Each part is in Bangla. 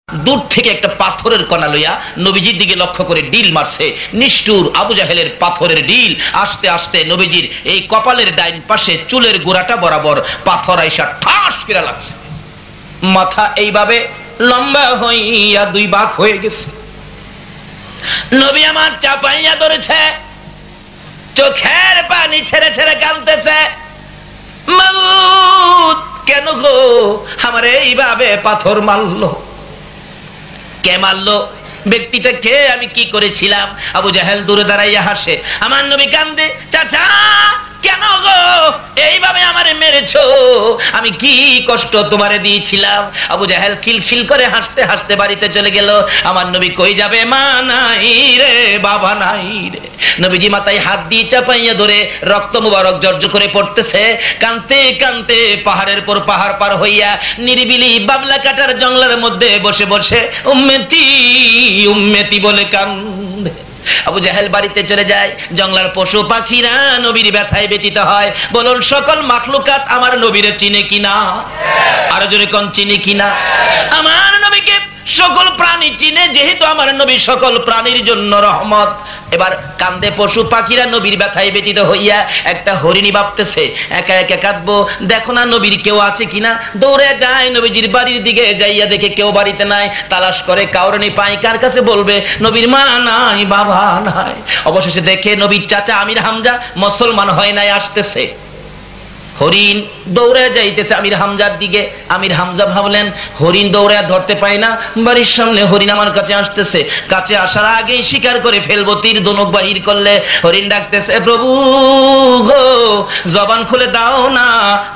দূর থেকে একটা পাথরের কণা লইয়া নবীজির দিকে লক্ষ্য করে ডিল মারছে। নিষ্ঠুর আবু জাহেলের পাথরের ডিল আস্তে আস্তে নবীজির এই কপালের ডাইন পাশে চুলের গোড়াটা বরাবর পাথর আইসা ঠাস করে লাগছে। মাথা এইভাবে লম্বা হইয়া দুই ভাগ হয়ে গেছে। নবী আমার চাপাইয়া ধরেছে, চোখের পানি ছেড়ে ছেড়ে কাঁদতেছে, মাবুদ কেন গো আমার এইভাবে পাথর মারলো? কে মারলো? ব্যক্তিটা কে? আমি কি করেছিলাম? আবু জাহেল দূরে দাঁড়াইয়া হাসে। আমার নবী কান্দে, চাচা কেন গো এইভাবে আমারে মেরেছো? আমি কি কষ্ট তোমারে দিয়েছিলাম? আবু জাহেল খিলখিল করে হাসতে হাসতে বাড়িতে চলে গেল। আমার নবী কই যাবে? মা নাই রে, বাবা নাই রে। নবীজি মাথায় হাত দিয়ে চাপাইয়া ধরে রক্ত মুবারক জর্জর করে পড়তেছে। কানতে কানতে পাহাড়ের পর পাহাড় পার হইয়া নিরিবিলি বাবলা কাটার জঙ্গলের মধ্যে বসে বসে উম্মতি উম্মতি বলে কান্দে। আবু জাহেল বাড়িতে চলে যায়। জঙ্গলার পশু পাখিরা নবীর ব্যথায় ব্যথিত হয়। বলুন সকল মাখলুকাত আমার নবীরে চিনে কিনা? আরো জোরে কোন চিনে কিনা? আমার নবীকে সকল প্রাণী চিনে, যেহেতু আমার নবী সকল প্রাণীর জন্য রহমত। এবার কান্দে পশু পাখিরা নবীর ব্যথায় ব্যথিত হইয়া। একটা হরিণী ভাবতেছে একা একা কাঁদবো, দেখো না নবীর কেউ আছে কিনা। দৌড়ে যায় নবীজির বাড়ির দিকে, যাইয়া দেখে কেউ বাড়িতে নাই। তালাশ করে কাউরনি পায়, কার কাছে বলবে? নবীর মা নাই, বাবা নাই। অবশেষে দেখে নবীর চাচা আমির হামজা মুসলমান হয় নাই, আসতেছে। হরিণ দৌড়ে যাইতেছে আমির হামজার দিকে। আমির হামজা ভাবলেন হরিণ দৌড়ে ধরতে পায় না, বাড়ির সামনে হরিণ আমার কাছে আসতেছে, কাছে আসার আগেই শিকার করে ফেলবো, তীর ধনুক বাহির করলে। হরিণ ডাকতেছে, প্রভু গো জবান খুলে দাও না,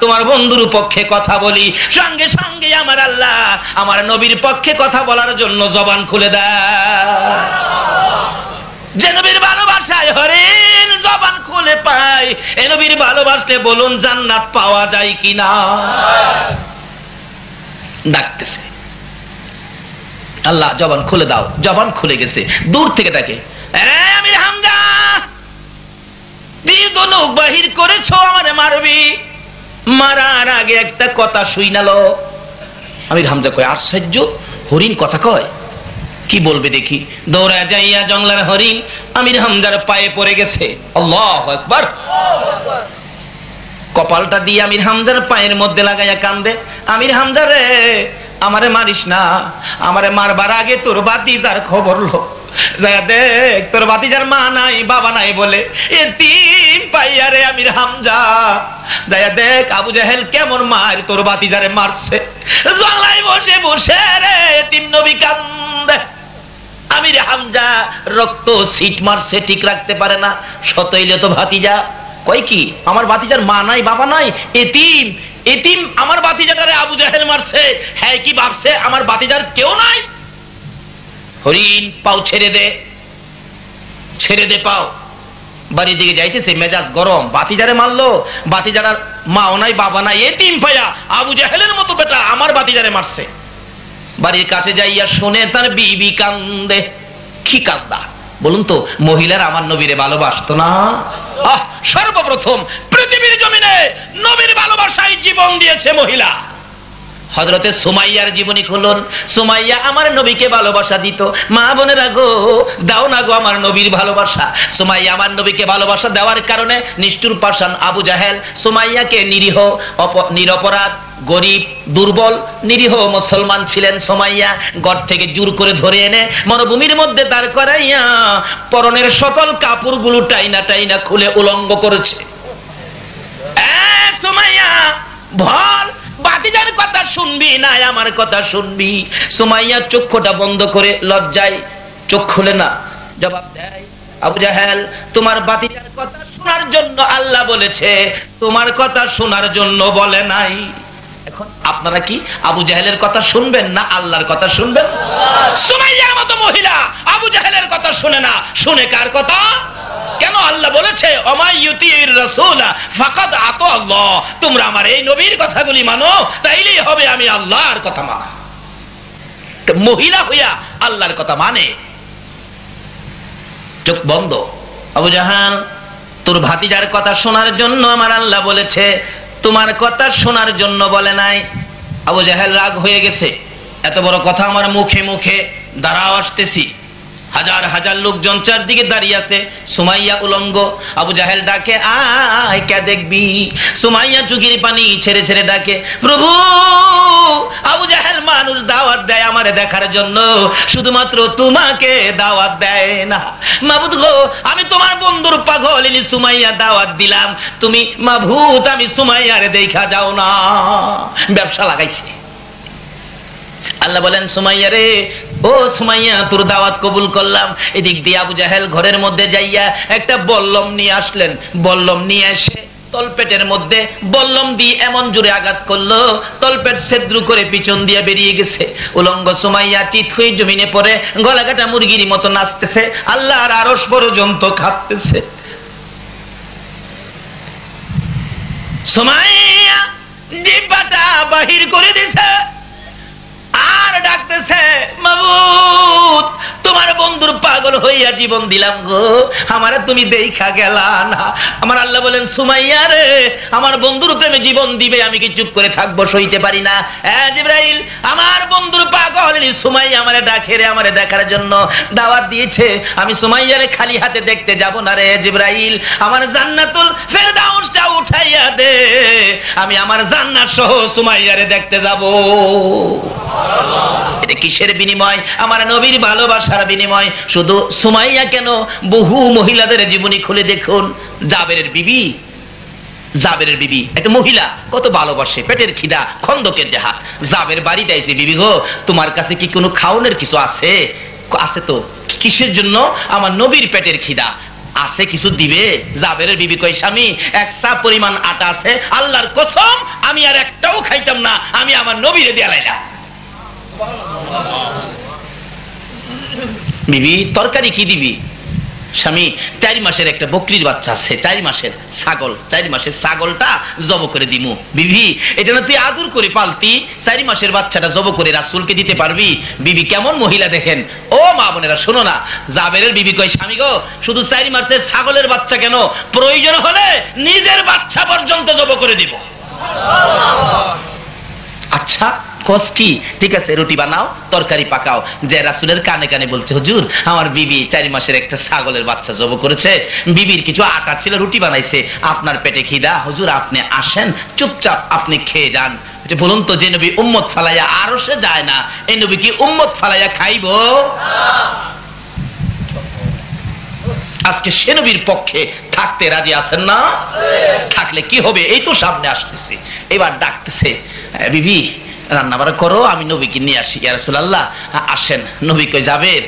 তোমার বন্ধুর পক্ষে কথা বলি। সঙ্গে সঙ্গে আমার আল্লাহ আমার নবীর পক্ষে কথা বলার জন্য জবান খুলে দেয়। যে নবীর ভালোবাসায় হরিণ জবান খুলে পায়, এ নবীর ভালোবাসলে বলুন জান্নাত পাওয়া যায় কিনা? ডাকতেছে, আল্লাহ জবান খুলে দাও। জবান খুলে গেছে। দূর থেকে দেখে, আমির হামজা তীর ধনুক বাহির করেছো, আমারে মারবি। মারার আগে একটা কথা শুইনালো। আমির হামজা কয়, আশ্চর্য, হরিণ কথা কয়, কি বলবে দেখি। দৌড়া যাইয়া জঙ্গলার হরিণ আমির হামজার পায়ে পড়ে গেছে। আল্লাহু আকবার। কপালটা দিয়ে আমির হামজার পায়ের মধ্যে লাগাইয়া কান্দে, আমির হামজা রে আমারে মারিস না, আমারে মারবার আগে তোর ভাতিজার খবর লো। যাইয়া দেখ তোর ভাতিজার মা নাই, বাবা নাই বলে এতিম পাইয়া রে আমির হামজা। যাইয়া দেখ আবু জাহেল কেমন মার তোর ভাতিজারে মারছে। জঙ্গলায় বসে বসে রে এতিম নবী কান্দে। আমির হামজা রক্ত সিট মারছে, ঠিক রাখতে পারে না। সতইলে তো ভাতিজা। কয় কি আমার ভাতিজার মা নাই, বাবা নাই, এতিম। এতিম আমার ভাতিজাটারে আবু জাহেল মারছে। হ্যাঁ কি ভাবছে আমার ভাতিজার কেউ নাই? হরিণ পাও ছেড়ে দে, ছেড়ে দে পাও। বাড়ির দিকে যাইতেছে, মেজাজ গরম। ভাতিজারে মারলো, ভাতিজার মাও নাই, বাবা নাই, এতিম পাইয়া আবু জাহেলের মতো বেটা আমার ভাতিজারে মারছে। বাড়ির কাছে যাইয়া শুনে তার বিবি কান্দে। কি কান্দা বলুন তো? মহিলার আমার নবীরে ভালোবাসতো না? সর্বপ্রথম পৃথিবীর জমিনে নবীর ভালোবাসায় জীবন দিয়েছে মহিলা। হযরতে সুমাইয়ার জীবনী খুলুন। সুমাইয়া আমার নবীকে ভালোবাসা দিত। মা বোনেরা গো দাও না গো আমার নবীর ভালোবাসা। সুমাইয়া আমার নবীকে ভালোবাসা দেওয়ার কারণে নিষ্ঠুর পাষাণ আবু জাহেল সুমাইয়াকে নিরীহ নিরপরাধ গরিব দুর্বল নিরীহ মুসলমান ছিলেন সুমাইয়া, ঘর থেকে জোর করে ধরে এনে মরুভূমির মধ্যে দাঁড় করাইয়া পরনের সকল কাপড়গুলো টাইনা টাইনা খুলে উলঙ্গ করেছে। সুমাইয়া ভল ভাতিজার কথা শুনবি না আমার কথা শুনবি? সুমাইয়া চক্ষুটা বন্ধ করে লজ্জায় চোখ খুলে না। জবাব দেয়, আবু জাহেল তোমার ভাতিজার কথা শোনার জন্য আল্লাহ বলেছে, তোমার কথা শোনার জন্য বলে নাই। এখন আপনারা কি আবু জাহেলের কথা শুনবেন না আল্লাহর কথা শুনবেন? সুমাইয়ার মতো মহিলা আবু জাহেলের কথা শুনে না, শুনে কার কথা? কেন আল্লাহ বলেছে অমাইয়ুতির রাসূলা ফাকাদ আতা আল্লাহ, তোমরা আমার এই নবীর কথাগুলি মানো, তাইলেই হবে আমি আল্লাহর কথা মানা। মহিলা হইয়া আল্লাহর কথা মানে। চোখ বন্ধ। আবু জাহাল তোর ভাতিজার কথা শোনার জন্য আমার আল্লাহ বলেছে, তোমার কথা শোনার জন্য বলে নাই। আবু জাহেল রাগ হয়ে গেছে। এত বড় কথা আমার মুখে মুখে, দাঁড়াও আসতেছি। হাজার হাজার লোকজন চারদিকে দাঁড়িয়ে আছে, সুমাইয়া উলঙ্গ। আবু জাহেল ডাকে, আয় কে দেখবি। সুমাইয়া চোখের পানি ছেড়ে ছেড়ে ডাকে, প্রভু। আবু জাহেল মানুষ দাওয়াত দেয় আমারে দেখার জন্য, শুধুমাত্র তোমাকে দাওয়াত দেয় না। মাবুদ গো, আমি তোমার বন্ধুর পাগল সুমাইয়া দাওয়াত দিলাম, তুমি মাবুদ আমি সুমাইয়ারে দেখা যাও না। ব্যবসা লাগাইছে। আল্লাহ বলেন, সুমাইয়া রে, ও সুমাইয়া, তোর দাওয়াত কবুল করলাম। এদিক দিয়ে আবু জাহেল ঘরের মধ্যে যাইয়া একটা বল্লম নিয়ে আসলেন। বল্লম নিয়ে এসে তলপেটের মধ্যে বল্লম দিয়ে এমন জোরে আঘাত করলো, তলপেট ছেদ্র করে পিছন দিয়ে বেরিয়ে গেছে। উলঙ্গ সুমাইয়া চিৎ হয়ে জমিনে পড়ে গলাকাটা মুরগির মতো নাচতেছে, আল্লাহর আরশ পর্যন্ত কাঁপতেছে। সুমাইয়া জিহ্বাটা বাহির করে দিছে আর ডাকতেছে, মাবুদ তোমার বন্ধুর পাগল হইয়া জীবন দিলাম গো, আমারে তুমি দেখা গেলা না। আমার আল্লাহ বলেন, সুমাইয়া রে, আমার বন্ধুর প্রেমে জীবন দিবে, আমি কি চুপ করে থাকবো? সইতে পারি না। জিবরাইল, আমার বন্ধুর পাগল সুমাইয়া আমারে ডাকে রে, আমারে দেখার জন্য দাওয়াত দিয়েছে, আমি সুমাইয়ারে খালি হাতে দেখতে যাব না রে। জিবরাইল, আমার জান্নাতুল ফেরদাউসটা উঠাইয়া দে, আমি আমার জান্নাত সহ সুমাইয়ারে দেখতে যাব। এটা কিসের বিনিময়? আমার নবীর ভালোবাসার বিনিময়। শুধু সুমাইয়া কেন, বহু মহিলাদের জীবনী খুলে দেখুন। জাবেরের বিবি একটা মহিলা, কত ভালোবাসে, পেটের খিদা, খন্দকের জাহাজ। জাবের বাড়িতে এসে, বিবি গো, তোমার কাছে কি কোনো খাওনের কিছু আছে? আছে তো। কিসের জন্য? আমার নবীর পেটের খিদা আছে, কিছু দিবে? জাবেরের বিবি কই, স্বামী, এক সা পরিমাণ আটা আছে, আল্লাহর কসম আমি আর একটাও খাইতাম না, আমি আমার নবীরে দিয়ে লাইলাম। বিবি, তরকারি কি দিবি? স্বামী, 4 মাসের একটা বকরির বাচ্চা আছে, 4 মাসের ছাগল, 4 মাসের ছাগলটা জব করে দিমু। বিবি, এটা না তুই আদর করে পালতি, 4 মাসের বাচ্চাটা জব করে রাসূলকে দিতে পারবি? বিবি কেমন মহিলা দেখেন। ও মা বোনেরা শোনো না, জাবেরের বিবি কয়, স্বামী গো, শুধু 4 মাসের ছাগলের বাচ্চা কেন, প্রয়োজন হলে নিজের বাচ্চা পর্যন্ত জব করে দিব। আচ্ছা কস কি? ঠিক আছে, রুটি বানাও, তরকারি পাকাও। যে রাসূলের কানে কানে বলছে, হুজুর আমার বিবি 4 মাসের একটা ছাগলের বাচ্চা জব করেছে, বিবির কিছু আটা ছিল, রুটি বানাইছে, আপনার পেটে খিদা, হুজুর আপনি আসেন, চুপচাপ আপনি খেয়ে যান। বলুন তো, যে নবী উম্মত ফালাইয়া আরশে যায় না, এই নবী কি উম্মত ফালাইয়া খাইব? আজকে সে নবীর পক্ষে থাকতে রাজি আছেন না? থাকলে কি হবে? এই তো সামনে আসতেছে, এবার ডাকতেছে, বিবি রান্না বাড়া করো, আমি নবীকে নিয়ে আসি। ইয়া রাসূলুল্লাহ, আসেন। নবী কই, যাবের,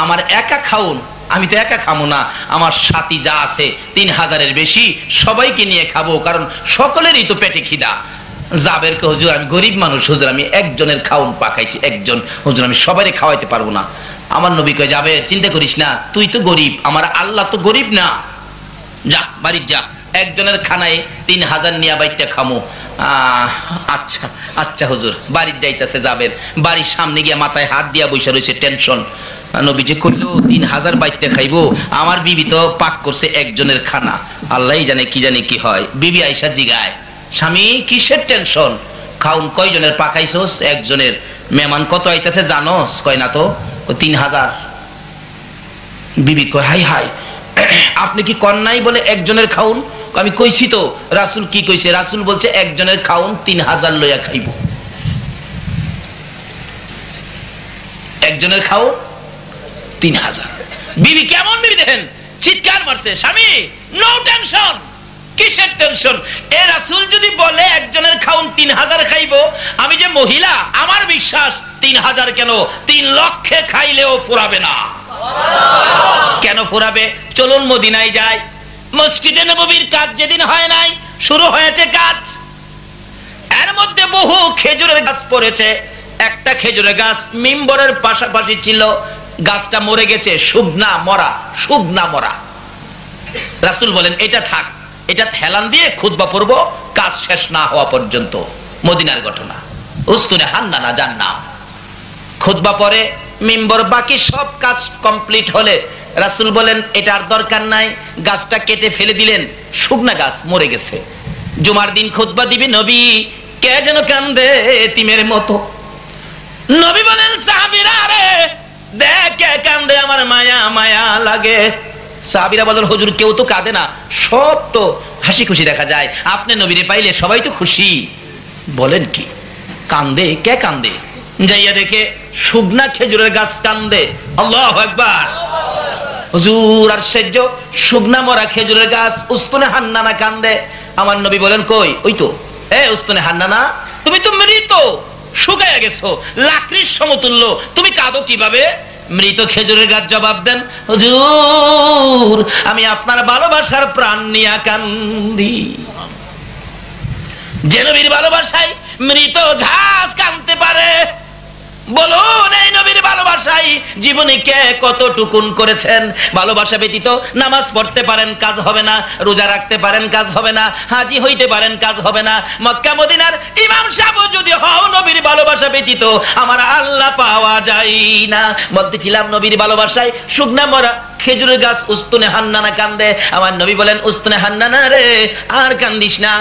আমার একা খাউন, আমি তো একা খাবো না, আমার সাথী যা আছে 3000-এর বেশি, সবাইকে নিয়ে খাবো, কারণ সকলেরই তো পেটে খিদা। জাবের কে, হুজুর আমি গরিব মানুষ, হুজুর আমি একজনের খাউন পাকাইছি, একজন, হুজুর আমি সবাইকে খাওয়াইতে পারবো না। আমার নবী কই, যাবে, চিন্তা করিস না, তুই তো গরিব, আমার আল্লাহ তো গরিব না, যা বাড়ি যা, একজনের খানায় 3000 নিয়ে বাইতে খামো। আচ্ছা আচ্ছা হুজুর। বাড়ির যাইতেছে জাবের, বাড়ির সামনে গিয়া মাথায় হাত দিয়া বসে রয়েছে, টেনশন। নবীজি কইলো, 3000 বাইতে খাইবো, আমার বিবি তো পাক করছে একজনের খানা, আল্লাহই জানে কি জানে কি হয়। বিবি আইসা জিগায়, স্বামী কিসের টেনশন, খাউন কয়জনের পাকাইছস? একজনের। মেহমান কত আইতাছে জানোস? কয় না তো। 3000। বিবি কয়, হাই হাই, আপনি কি কন্যাই বলে একজনের খাউন? আমি কইছি তো, রাসূল কি কইছে? রাসূল বলছে একজনের খাউন 3000 লইয়া খাইব। একজনের খাও 3000। বিবি কেমন বিবি দেখেন, চিৎকার মারছে, স্বামী নো টেনশন। কিসের টেনশন? এ রাসূল যদি বলে একজনের খাউন 3000 খাইব, আমি যে মহিলা, আমার বিশ্বাস 3000 কেন 3 লক্ষে খাইলেও ফুরাবে না। কেন ফুরাবে? চলুন মদিনায় যাই। মসজিদে নববীর কাজ যেদিন হয় নাই, শুরু হয়েছে কাজ। এর মধ্যে বহু খেজুরের গাছ পড়েছে। একটা খেজুরের গাছ মিম্বরের পাশাপাশি ছিল, গাছটা মরে গেছে, শুকনা মরা, শুকনা মরা। রাসূল বলেন, এটা থাক, এটা হেলান দিয়ে খুতবা পড়বো কাজ শেষ না হওয়া পর্যন্ত। মদিনার ঘটনা, উস্তুনে হান্নানা জান্নাম। খুতবা পরে মিম্বর, বাকি সব কাজ কমপ্লিট হলে রাসূল বলেন, এটার দরকার নাই, গাছটা কেটে ফেলে দিলেন, শুকনা গাছ মরে গেছে। জুমার দিন খুতবা দিবে নবী, কে যেন কান্দে এতিমের মতো। নবী বলেন সাহাবীরা রে দেখ কে কান্দে, আমার মায়া মায়া লাগে। সাহাবীরা বলেন হুজুর কেউ তো কাঁদে না, সব তো হাসি খুশি দেখা যায়, আপনি নবীরে পাইলে সবাই তো খুশি। বলেন কি কান্দে? কে কান্দে? যাইয়া দেখে শুকনা খেজুরের গাছ কান্দে। আল্লাহু আকবার। হুজুর আশ্চর্য, শুকনা মরা খেজুরের গাছ উস্তুনে হান্নানা কান্দে। আমার নবী বলেন কই? ওই তো, এ উস্তুনে হান্নানা, তুমি তো মৃত, শুকাইয়া গেছো, লাকড়ির সমতুল্য, তুমি কাঁদো কিভাবে? মৃত খেজুরের গাছ জবাব দেন, হুজুর আমি আপনার ভালোবাসার প্রাণ নিয়া কান্দি। যে নবীর ভালোবাসায় মৃত ঘাস কাঁদতে পারে, বলুন এই নবীর ভালোবাসায় জীবনে কে কতটুকুন করেছেন? ভালোবাসা ব্যতীত নামাজ পড়তে পারেন, কাজ হবে না, রোজা রাখতে পারেন, কাজ হবে না, হাজী হইতে পারেন, কাজ হবে না, মক্কা মদিনার ইমাম সাহেব যদি হও, নবীর ভালোবাসা ব্যতীত আমার আল্লাহ পাওয়া যায় না। বলতেছিলাম নবীর ভালোবাসায় শুকনা মরা খেজুরের গাছ উস্তুনে হান্নানা কান্দে। আমার নবী বলেন উস্তুনে হান্নানা রে আর কান্দিস না,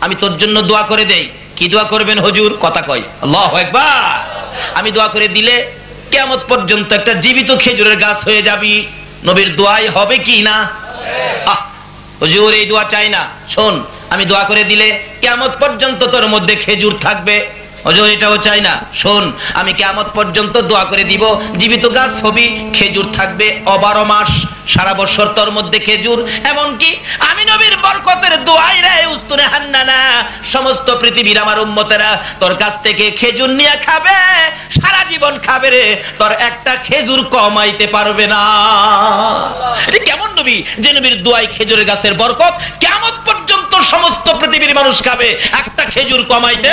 আমি তোর জন্য দোয়া করে দেই। কি দোয়া করবেন হুজুর? কথা কয় আল্লাহু আকবার। আমি দোয়া করে দিলে কিয়ামত পর্যন্ত একটা জীবিত খেজুরের গাছ হয়ে যাবি। নবীর দোয়াই হবে কি না? হুজুর এই দোয়া চাই না, শোন আমি দোয়া করে দিলে কিয়ামত পর্যন্ত তোর মধ্যে খেজুর থাকবে। হুজুর এটাও চাই না, শোন আমি কিয়ামত পর্যন্ত দোয়া করে দিব, জীবিত গাছ হবি, খেজুর থাকবে 12 মাস, সারা বছর তোর মধ্যে খেজুর। এমনকি আমি নবীর বরকতের দোয়াই রে উস্তুনে হান্নানা, সমস্ত পৃথিবীর আমার উম্মতেরা তোর কাছ থেকে খেজুর নিয়ে খাবে, সারা জীবন খাবে রে, তোর একটা খেজুর কমাইতে পারবে না। এটা কেমন নবী যে নবীর দোয়াই খেজুরের গাছের বরকত কিয়ামত পর্যন্ত সমস্ত পৃথিবীর মানুষ খাবে, একটা খেজুর কমাইতে।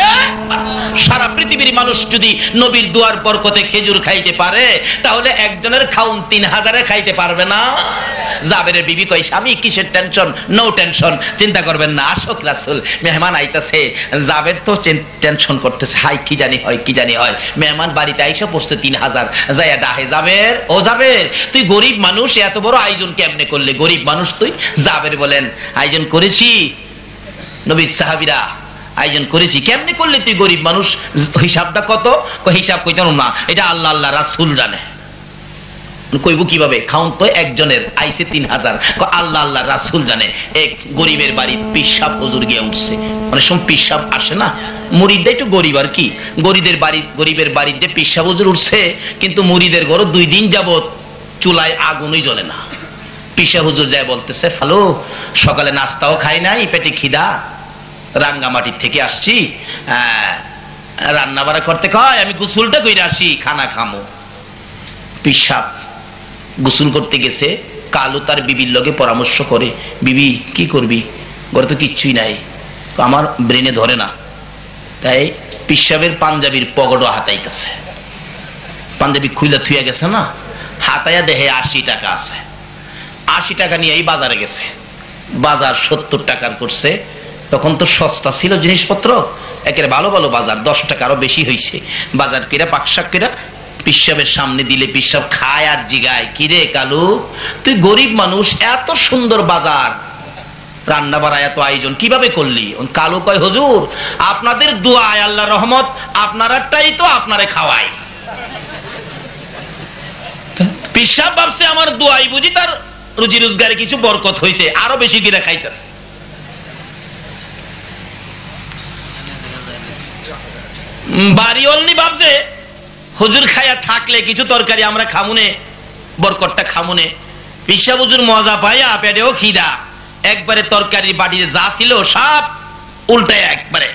সারা পৃথিবীর মানুষ যদি নবীর দোয়ার বরকতে খেজুর খাইতে পারে, তাহলে একজনের খাউন 3000-এ খাইতে পারবে না। জাবেরের বিবি কই স্বামী কিসের টেনশন? নো টেনশন, চিন্তা করবেন না, আসক রাসূল, মেহমান আইতাছে। জাবের তো টেনশন করতেছে, হাই কি জানি হয়, কি জানি হয়, মেহমান বাড়িতে আইসা পড়ছে 3000, যাইয়া ডাহে জাবের, ও জাবের তুই গরিব মানুষ, এত বড় আয়োজন কেমনে করলে? গরিব মানুষ তুই? জাবের বলেন আয়োজন করেছি নবীর সাহাবীরা, আয়োজন করেছি। কেমনে করলে তুই গরিব মানুষ? হিসাবটা কত? হিসাব কইতে না, এটা আল্লাহ আল্লাহ রাসূল জানে। কইব কিভাবে? খাউন তো একজনের আইছে 3000, আল্লাহ আল্লাহ রাসূল জানে। এক গরিবের বাড়ি পিসাব হুজুর গিয়ে উঠছে, অনেক সময় পিসাব আসে না, মুরিদটা একটু গরিব আর কি, গরিবের বাড়ির যে পিসাব হুজুর উঠছে, কিন্তু মুরিদের ঘর 2 দিন যাবত চুলায় আগুনই জ্বলে না। পিসাব হুজুর যায় বলতেছে, হ্যালো সকালে নাস্তাও খাই নাই, পেটে খিদা, রাঙ্গামাটির থেকে আসছি, রান্না বাড়া করতে কয়, আমি গোসলটা কইরা আসি, খানা খামো। পিসাব গোসল করতে গেছে, কালু তার বিবির লগে পরামর্শ করে, বিবি কি করবি, ঘরে তো কিচ্ছুই নাই, আমার ব্রেনে ধরে না। তাই পিসাবের পাঞ্জাবির পকেটও হাতাইতেছে, পাঞ্জাবি খুইলা থুইয়া গেছে না, হাতাইয়া দেহে 80 টাকা আছে, 80 টাকা নিয়ে এই বাজারে গেছে, বাজার 70 টাকার করছে। তখন তো সস্তা ছিল জিনিসপত্র, একেবারে ভালো ভালো বাজার, 10 টাকা আরো বেশি হয়েছে। বাজার কিরা পাকশাক কিরা পিসাবের সামনে দিলে, পিসাব খায় আর জিগায়, কিরে কালু তুই গরিব মানুষ, এত সুন্দর বাজার, রান্না বাড়া এত আয়োজন কিভাবে করলি? কালু কয়, হুজুর আপনাদের দোয়ায় আল্লাহর রহমত, আপনারাটাই তো আপনারে খাওয়াই। পিসাব ভাবছে আমার দোয়াই বুঝি তার রুজি রোজগারে কিছু বরকত হয়েছে, আরো বেশি দিনে খাইতেছে। বাড়িওয়ালি ভাবছে হুজুর খাইয়া থাকলে কিছু তরকারি আমরা খামুনে, বরকতটা খামুনে। পিসাব হুজুর মজা পাইয়া পেটেও খিদা, একবারে তরকারি বাড়িতে যা ছিল সব উল্টায় একবারে।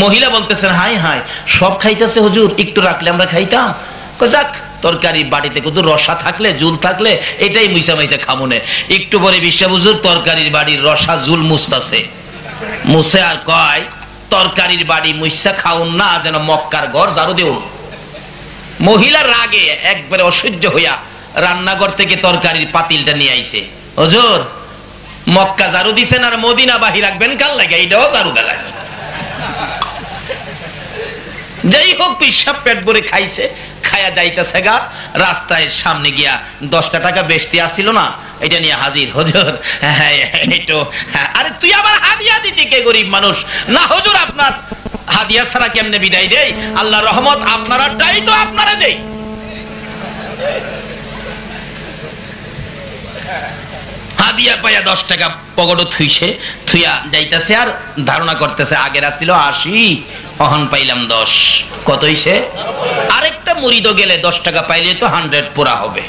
মহিলা বলতেছেন, হাই হাই সব খাইতেছে হুজুর, একটু রাখলে আমরা খাইতাম। যাক তরকারি বাড়িতে কত রসা থাকলে, জুল থাকলে এটাই মুইসা মাইসা খামুনে। একটু পরে পিসাব হুজুর তরকারির বাড়ির রসা জুল মুছতাছে, মুছে আর কয়, তরকারির বাড়ি মুইসা খাউন না, যেন মক্কার ঘর ঝাড়ু দেউন। মহিলা রাগে একবারে অসহ্য হইয়া রান্নাঘর থেকে তরকারির পাতিলটা নিয়ে আইছে, হুজুর মক্কা ঝাড়ু দিছেন আর মদিনা বাহি রাখবেন কাল লাগে, এইটাও ঝাড়ু দেয়। যাই হোক পিসাব পেট ভরে খাইছে, খায়া যাইতেছে গা, রাস্তায় সামনে গিয়া 10 টাকা বেশি আসছিল না, এটা নিয়ে হাজির, হুজুর আরে তুই আবার হাদিয়া দিতে কে গরিব মানুষ? না হুজুর আপনার হাদিয়া ছাড়া কেমনে বিদায় দেই? আল্লাহ রহমত আপনারাটাই তো আপনারা দেই। হাদিয়া পাইয়া 10 টাকা পকেটে থুইয়া যাইতেছে আর ধারণা করতেছে আগের আসছিল 80, অহন পাইলাম 10, কত হইছে? আরেকটা মুরিদও গেলে 10 টাকা পাইলে তো 100 পুরা হবে।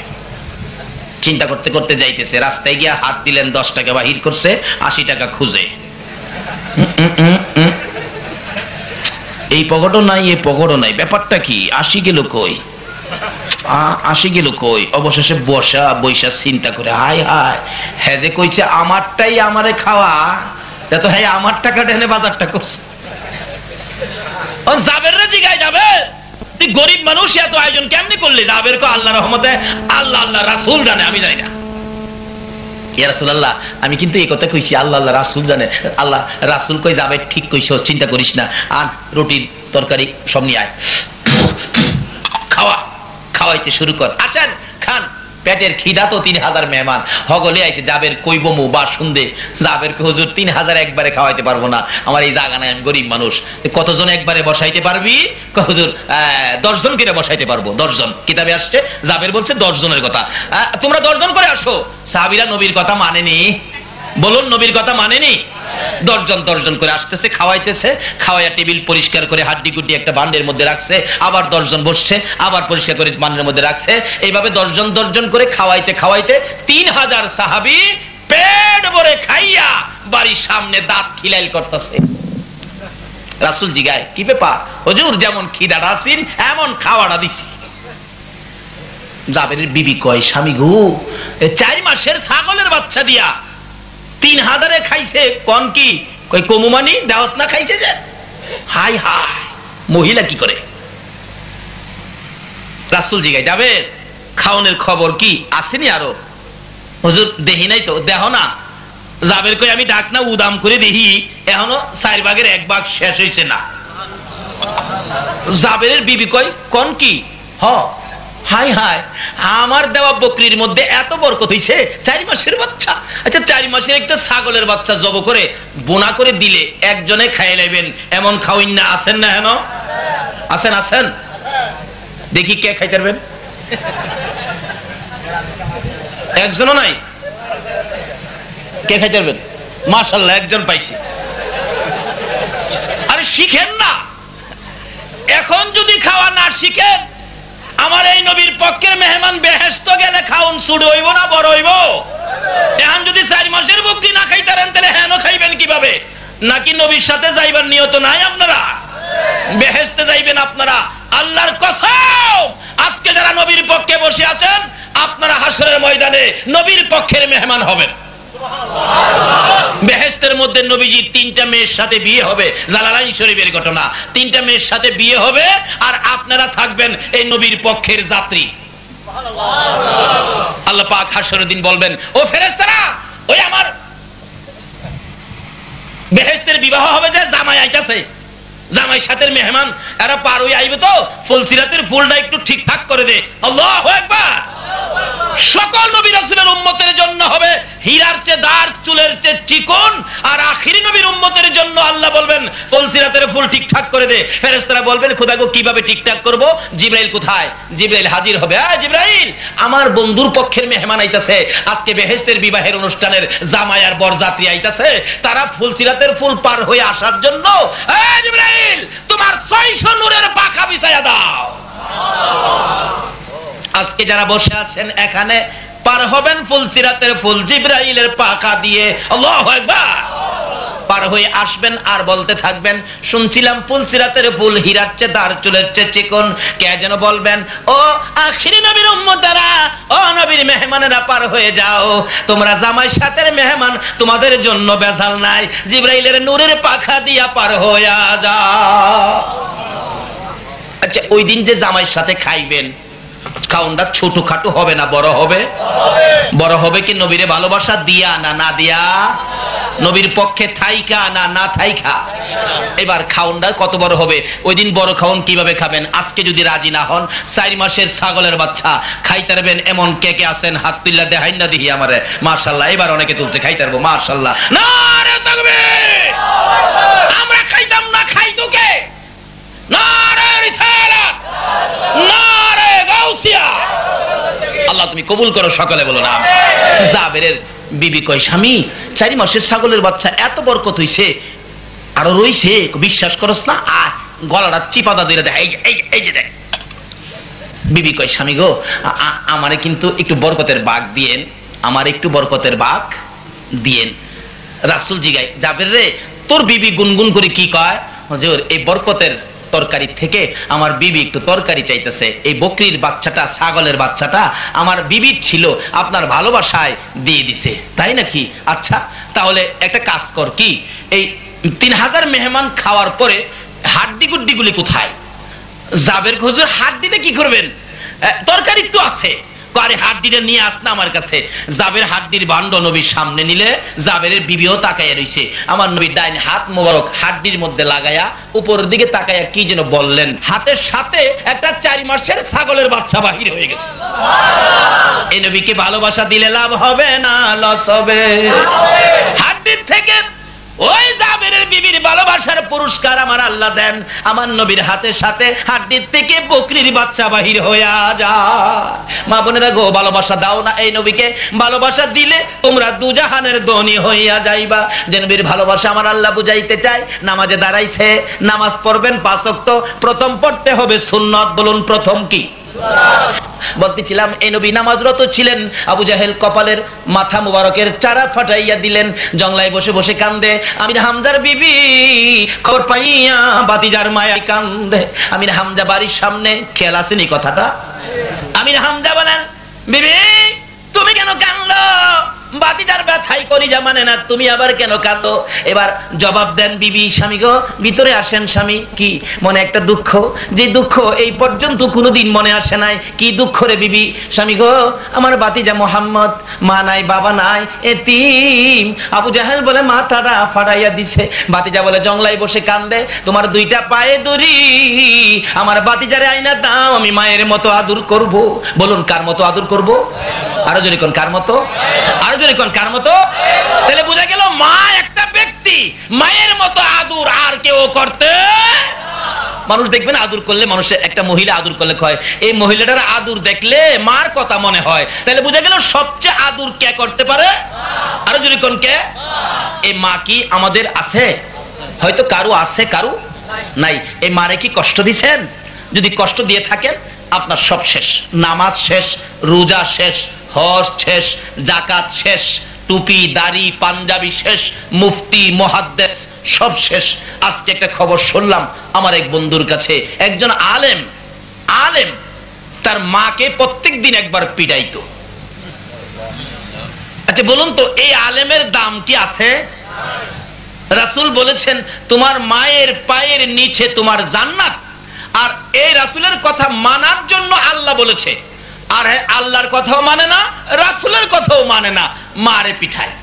চিন্তা করতে করতে যাইতেছে, রাস্তায় গিয়া হাত দিলেন, 10 টাকা বাহির করছে, 80 টাকা খুঁজে, এই পকেটও নাই, এই পকেটও নাই, ব্যাপারটা কি? 80 গেল কই, 80 গেল কই? অবশেষে বৈশা চিন্তা করে, হায় হায়, হ্যাঁ যে কইছে আমারটাই আমারে খাওয়া, তো হ্যাঁ আমার টাকা ঢেনে বাজারটা করছে। জাবের রে জিগায়, যাবে তুই গরিব মানুষ, এত আয়োজন কেমনি করলি? জাবের কো আল্লাহ রহমতে, আল্লাহ আল্লাহ রাসূল জানে, আমি জানি না। ইয়া রাসূলুল্লাহ, আমি কিন্তু এই কথা কইছি, আল্লাহ আল্লাহ রাসূল জানে। আল্লাহ রাসূল কই যাবে, ঠিক কইছো, চিন্তা করিস না, আর রুটি তরকারি সব নিয়ে আয়, খাওয়াইতে শুরু কর, আসেন খান। পেটের খিদা তো 3000 মেহমান হগলে আইছে, যাবের কইবমু বা শুনবে, যাবের কে হুজুর 3000 একবারে খাওয়াইতে পারবো না, আমার এই জায়গা নাই, আমি গরিব মানুষ। কতজন একবারে বসাইতে পারবি? হুজুর 10 জন করে বসাইতে পারবো। 10 জন কিতাবে আসছে, যাবের বলছে 10 জনের কথা, তোমরা 10 জন করে আসো। সাহাবীরা নবীর কথা মানেনি, বলুন নবীর কথা মানেনি? 10 জন করে আসতেছে, খাওয়াইতেছে, খাওয়াইয়া টেবিল পরিষ্কার করে হাড্ডি গুড্ডি একটা ভান্ডের মধ্যে রাখছে, আবার 10 জন বসছে, আবার পরিষ্কার করে ভান্ডের মধ্যে রাখছে, এইভাবে 10 জন করে খাওয়াইতে খাওয়াইতে 3000 সাহাবী পেট ভরে খাইয়া বাড়ির সামনে দাঁত খিলাইল করতেছে। রাসূল জিগায়, কি ব্যাপার হুজুর? যেমন খিদাটা আছেন এমন খাওয়াটা দিছি। জাবেরের বিবি কয়, স্বামী গো, 4 মাসের ছাগলের বাচ্চা দিয়া 3000 খাইছে, কোন কি? কই কমুমানি দেওয়াস না খাইছে যে। হাই হাই, মহিলা কি করে? রাসূল জিগায়, যাবে খাওনের খবর কি আসেনি আরো? হুজুর দেহি নাই তো। দেহ না? যাবের কই, আমি ডাক না উদাম করে দেখি, এখনো 4 ভাগের 1 ভাগ শেষ হইছে না। জাবেরের বিবি কই, কোন কি? হ, হাই হাই, আমার দেওয়া বকরির মধ্যে এত বরকত হইছে, 4 মাসের বাচ্চা। আচ্ছা 4 মাসের একটা ছাগলের বাচ্চা জব করে বোনা করে দিলে একজনে খাই লাইবেন, এমন খাওইন না? আছেন না? হেন আছেন? আছেন? দেখি কে খাইতে পারবেন? একজনও নাই? কে খাইতে পারবেন? মাশাআল্লাহ, একজন পাইছি। আরে শিখেন না, এখন যদি খাওয়া না শিখেন, আমার এই নবীর পক্ষের মেহমান বেহেশত গেলে খাউন ছুড়ে হইব না বড় হইব? এখন যদি 4 মাসের বকরি না খাইতারেন, তাহলে হেন খাইবেন কিভাবে? নাকি নবীর সাথে যাইবার নিয়ত নাই আপনারা? বেহেশতে যাইবেন আপনারা? আল্লাহর কসম, আজকে যারা নবীর পক্ষে বসে আছেন, আপনারা হাসরের ময়দানে নবীর পক্ষের মেহমান হবেন। বেহেশতের মধ্যে নবীজি 3টা মেয়ের সাথে বিয়ে হবে, জালালাইন শরীফের ঘটনা। 3টা মেয়ের সাথে বিয়ে হবে, আর আপনারা থাকবেন এই নবীর পক্ষের যাত্রী। আল্লাহ পাক হাসরের দিন বলবেন, ও ফেরেশতারা, ওই আমার বেহেশতের বিবাহ হবে, যে জামাই আইতাছে, জামাই সাথে মেহমান, এরা পার হয়ে আইবে, তো ফুলসিরাতের ফুলটা একটু ঠিকঠাক করে দে। আল্লাহু আকবার। সকল নবী রাসূলের উম্মতের জন্য হবে হীরার চেয়ে দাঁড়, চুলের চেয়ে চিকন, আর আখিরি নবীর উম্মতের জন্য আল্লাহ বলবেন ফুলসিরাতের ফুল ঠিকঠাক করে দে। ফেরেশতারা বলবেন, খোদা গো কিভাবে ঠিকঠাক করব? জিবরাইল কোথায়? জিবরাইল হাজির হবে। জিবরাইল, আমার বন্ধুর পক্ষের মেহমান আইতাছে, আজকে বেহেশতের বিবাহের অনুষ্ঠানের জামাই আর বরযাত্রী আইতাছে, তারা ফুলসিরাতের ফুল পার হয়ে আসার জন্য জিবরাইল তোমার 600 নূরের পাখা বিছায়া দাও। আজকে যারা বসে আছেন এখানে পার হবেন ফুলসিরাতের ফুল জিবরাইলের পাখা দিয়ে। আল্লাহু আকবার। পার হয়ে আসবেন আর বলতে থাকবেন, শুনছিলাম ফুলসিরাতের ফুল হীরার চেয়ে দাঁড়, চুলের চেয়ে চিকন। কে যেন বলবেন, ও আখিরি নবীর উম্মতেরা, ও নবীর মেহমানেরা, পার হয়ে যাও, তোমরা জামাই সাথের মেহমান, তোমাদের জন্য বেজাল নাই, জিবরাইলের নূরের পাখা দিয়া পার হয়ে যাও। আচ্ছা, ওই দিন যে জামাইয়ের সাথে খাইবেন, খাওনটা ছোটখাটো হবে না বড় হবে? বড় হবে কি নবীরে ভালোবাসা দিয়া না না দিয়া? নবীর পক্ষে থাইকা না না থাইকা? এবার খাওনটা কত বড় হবে? ওই দিন বড় খাওন কিভাবে খাবেন? আজকে যদি রাজি না হন, 4 মাসের ছাগলের বাচ্চা খাইতে পারবেন এমন কে কে আছেন? হাত তুললা দেখাই না দেখি আমারে। মাশাআল্লাহ, এবার অনেকে তুলছে, খাইতে পারবো। মাশাআল্লাহ, নারে তাকবীর। আমরা খাইতাম না, খাইতো বুকে নারে রিসালাত, নারে গাউসিয়া। আল্লাহ তুমি কবুল করো, সকলে বলো না। জাবেরের বিবি কয়, স্বামী 4 মাসের ছাগলের বাচ্চা এত বরকত হইছে, আরো রইছে, বিশ্বাস করস না? গলাটা চিপাদা দিয়ে দেখ, এই যে দেখ। বিবি কয়, স্বামী গো, আমারে কিন্তু একটু বরকতের বাগ দিয়েন, আমার একটু বরকতের বাগ দিয়েন। রাসূল জিগায়, জাবের রে, তোর বিবি গুনগুন করে কি কয়? হুজুর, এই বরকতের তরকারি থেকে আমার বিবি একটু তরকারি চাইতেছে। এই বকরির বাচ্চাটা, ছাগলের বাচ্চাটা আমার বিবির ছিল, আপনার ভালোবাসায় দিয়ে দিছে। তাই নাকি? আচ্ছা, তাহলে একটা কাজ কর, কি এই 3000 মেহমান খাওয়ার পরে হাড্ডি গুড্ডিগুলি কোথায়? জাবের, হুজুর হাড্ডিতে কি করবেন? তরকারি তো আছে। আরে হাড্ডিটা নিয়ে আস না আমার কাছে। জাবের হাড্ডির ভাণ্ড নবীর সামনে নিলে জাবেরের বিবিও তাকাইয়া রইছে। আমার নবীর ডাইন হাত মোবারক হাড্ডির মধ্যে লাগাইয়া উপরের দিকে তাকাইয়া কি যেন বললেন, হাতের সাথে একটা 4 মাসের ছাগলের বাচ্চা বাহির হয়ে গেছে। এই নবীকে ভালোবাসা দিলে লাভ হবে না লস হবে? হাড্ডির থেকে ওই জাবেরের বিবির ভালোবাসার পুরস্কার আমার আল্লাহ দেন। আমার নবীর হাতের সাথে হাড্ডির থেকে বকরির বাচ্চা বাহির হইয়া যায়। মা বোনেরা গো, ভালোবাসা দাও না এই নবীকে। ভালোবাসা দিলে তোমরা দুজাহানের ধনী হইয়া যাইবা। যে নবীর ভালোবাসা আমার আল্লাহ বুঝাইতে চায়। নামাজে দাঁড়াইছে, নামাজ পড়বেন 5 ওয়াক্ত, প্রথম পড়তে হবে সুন্নত। বলুন প্রথম কি? বলতেছিলাম, এই নবী নামাজরত ছিলেন, আবু জাহেল কপালের মাথা মুবারকের চারা ফাটাইয়া দিলেন, জংলায় বসে বসে কান্দে। আমির হামজার বিবি খবর পাইয়া বাতিজার মায়া কান্দে। আমির হামজা বাড়ির সামনে, খেয়াল আসেনি কথাটা? আমির হামজা বলেন, বিবি তুমি কেন কান্দো? বাতিজার ব্যথাই কলিজা মানে না, তুমি আবার কেন কাঁদো? এবার জবাব দেন বিবি, স্বামী গো ভিতরে আসেন। স্বামী, কি মনে একটা দুঃখ, যে দুঃখ এই পর্যন্ত কোনোদিন মনে আসে নাই। কি দুঃখ রে বিবি? স্বামী গো, আমার বাতিজা মোহাম্মদ, মা নাই বাবা নাই, এতিম। আবু জাহেল বলে মাথাটা ফাটাইয়া দিছে। বাতিজা বলে জংলায় বসে কান্দে, তোমার 2টা পায়ে দড়ি, আমার বাতিজারে আইনা দাও, আমি মায়ের মতো আদর করব। বলুন কার মতো আদর করব? আরো জোরে কোন কার মতো? আরো জোরে কোন কার মতো? তাহলে বোঝা গেল মা একটা ব্যক্তি, মায়ের মতো আদর আর কেউ করতে। মানুষ দেখবেন আদর করলে, মানুষের একটা মহিলা আদর করলে কয়, এই মহিলাটার আদর দেখলে মার কথা মনে হয়। তাহলে বোঝা গেল সবচেয়ে আদর কে করতে পারে? আরো জোরে কোন কে? এই মা কি আমাদের আছে? হয়তো কারো আছে, কারো নাই। এই মারে কি কষ্ট দিছেন? যদি কষ্ট দিয়ে থাকেন, আপনার সব শেষ। নামাজ শেষ, রোজা শেষ, হজ শেষ, জাকাত শেষ, টুপি দাড়ি পাঞ্জাবি শেষ, মুফতি মুহাদ্দিস সব শেষ। আজকে একটা খবর শুনলাম আমার এক বন্ধুর কাছে, একজন আলেম তার মাকে প্রত্যেকদিন একবার পিটাইতো। আচ্ছা বলুন তো, এই আলেমের দাম কি আছে? রাসূল বলেছেন, তোমার মায়ের পায়ের নিচে তোমার জান্নাত। আর এই রাসূলের কথা মানার জন্য আল্লাহ বলেছে, আর আল্লাহর কথাও মানে না, রাসূলের কথাও মানে না, মারে পিঠায়।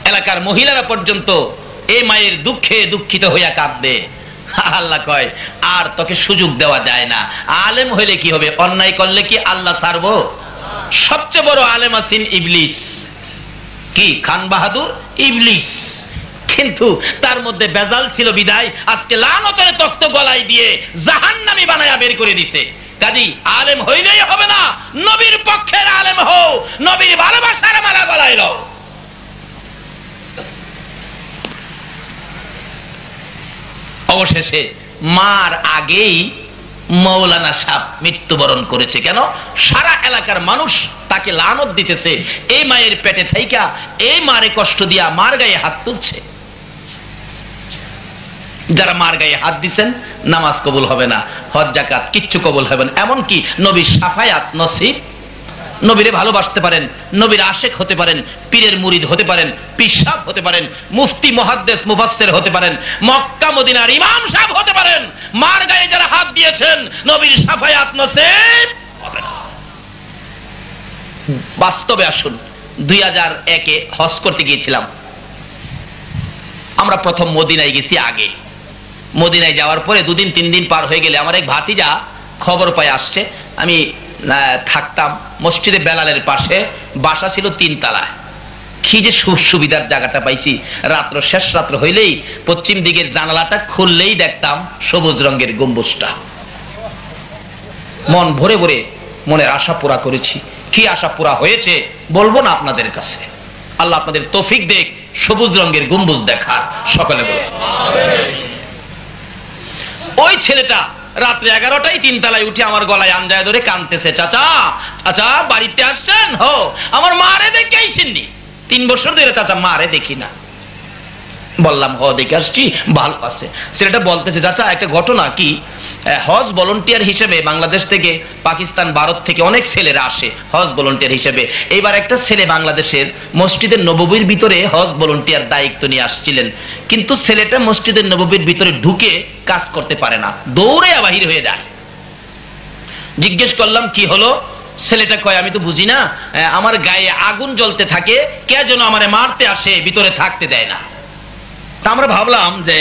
এলাকার মহিলারা পর্যন্ত এই মায়ের দুঃখে দুঃখিত হইয়া কাঁদবে। আল্লাহ কয়, আর তোকে সুযোগ দেওয়া যায় না। আলেম হইলে কি হবে? অন্যায় করলে কি আল্লাহ ছাড়বো? সবচেয়ে বড় আলেম আছেন ইবলিস। কি খান বাহাদুর? ইবলিস। কিন্তু তার মধ্যে বেজাল ছিল বিদায় আজকে লানতের তক্ত গলায় দিয়ে জাহান্নামী বানায়া বের করে দিছে। কাজী আলেম হইলেই হবে না, নবীর পক্ষের আলেম হও, নবীর ভালোবাসার মালা গলায় লও। অবশেষে মার আগেই মৌলানা সাহেব মৃত্যুবরণ করেছে। কেন? সারা এলাকার মানুষ তাকে লানত দিতেছে, এই মায়ের পেটে থাইকা এই মারে কষ্ট দিয়া মার গায়ে হাত তুলছে। যারা মার গায়ে হাত দিচ্ছেন, নামাজ কবুল হবে না, হজ জাকাত কিচ্ছু কবুল হবে না। এমনকি নবীর শাফায়াত নসিব, নবীরে ভালোবাসতে পারেন, নবীর আশেক হতে পারেন, পীরের মুরিদ হতে পারেন, পিসাব হতে পারেন, মুফতি মুহাদ্দিস মুফাসসির হতে পারেন, মক্কা মদিনার ইমাম সাহেব হতে পারেন, মার গায়ে যারা হাত দিয়েছেন নবীর শাফায়াত নসিব হবে না। বাস্তবে আসুন, 2001-এ হজ করতে গিয়েছিলাম। আমরা প্রথম মদিনায় গেছি। আগে মদিনায় যাওয়ার পরে 2-3 দিন পার হয়ে গেলে আমার এক ভাতিজা খবর পায় আসছে। আমি থাকতাম মসজিদে বেলালের পাশে, বাসা ছিল 3 তলায়। কি যে সুবিধার জায়গাটা পাইছি। রাত্র শেষ রাত্র হইলেই পশ্চিম দিকের জানালাটা খুললেই দেখতাম সবুজ রঙের গম্বুজটা। মন ভরে ভরে মনের আশা পুরা করেছি। কি আশা পুরা হয়েছে বলবো না আপনাদের কাছে। আল্লাহ আপনাদের তৌফিক দেখ সবুজ রঙের গম্বুজ দেখার। সকলে বলে ওই ছেলেটা রাত্রে 11টায় 3 তলায় উঠে আমার গলায় আঞ্জায় ধরে কাঁদতেছে, চাচা চাচা বাড়িতে আসছেন? হো, আমার মারে দেখে আইসেননি? 3 বছর ধরে চাচা মারে দেখি না। বললাম হ দেখে আসছি, ভালো আছে। ছেলেটা বলতেছে, চাচা একটা ঘটনা কি, হজ ভলান্টিয়ার হিসেবে বাংলাদেশ থেকে, পাকিস্তান, ভারত থেকে অনেক ছেলেরা আসে হজ ভলান্টিয়ার হিসেবে। এইবার একটা ছেলে বাংলাদেশের মসজিদের নববীর ভিতরে হজ ভলান্টিয়ার দায়িত্ব নিয়ে আসছিলেন, কিন্তু ছেলেটা মসজিদের নববীর ভিতরে ঢুকে কাজ করতে পারে না, দৌড়ে বাহির হয়ে যায়। জিজ্ঞেস করলাম কি হলো? ছেলেটা কয়, আমি তো বুঝি না, আমার গায়ে আগুন জ্বলতে থাকে, কে যেন আমারে মারতে আসে, ভিতরে থাকতে দেয় না। তা আমরা ভাবলাম যে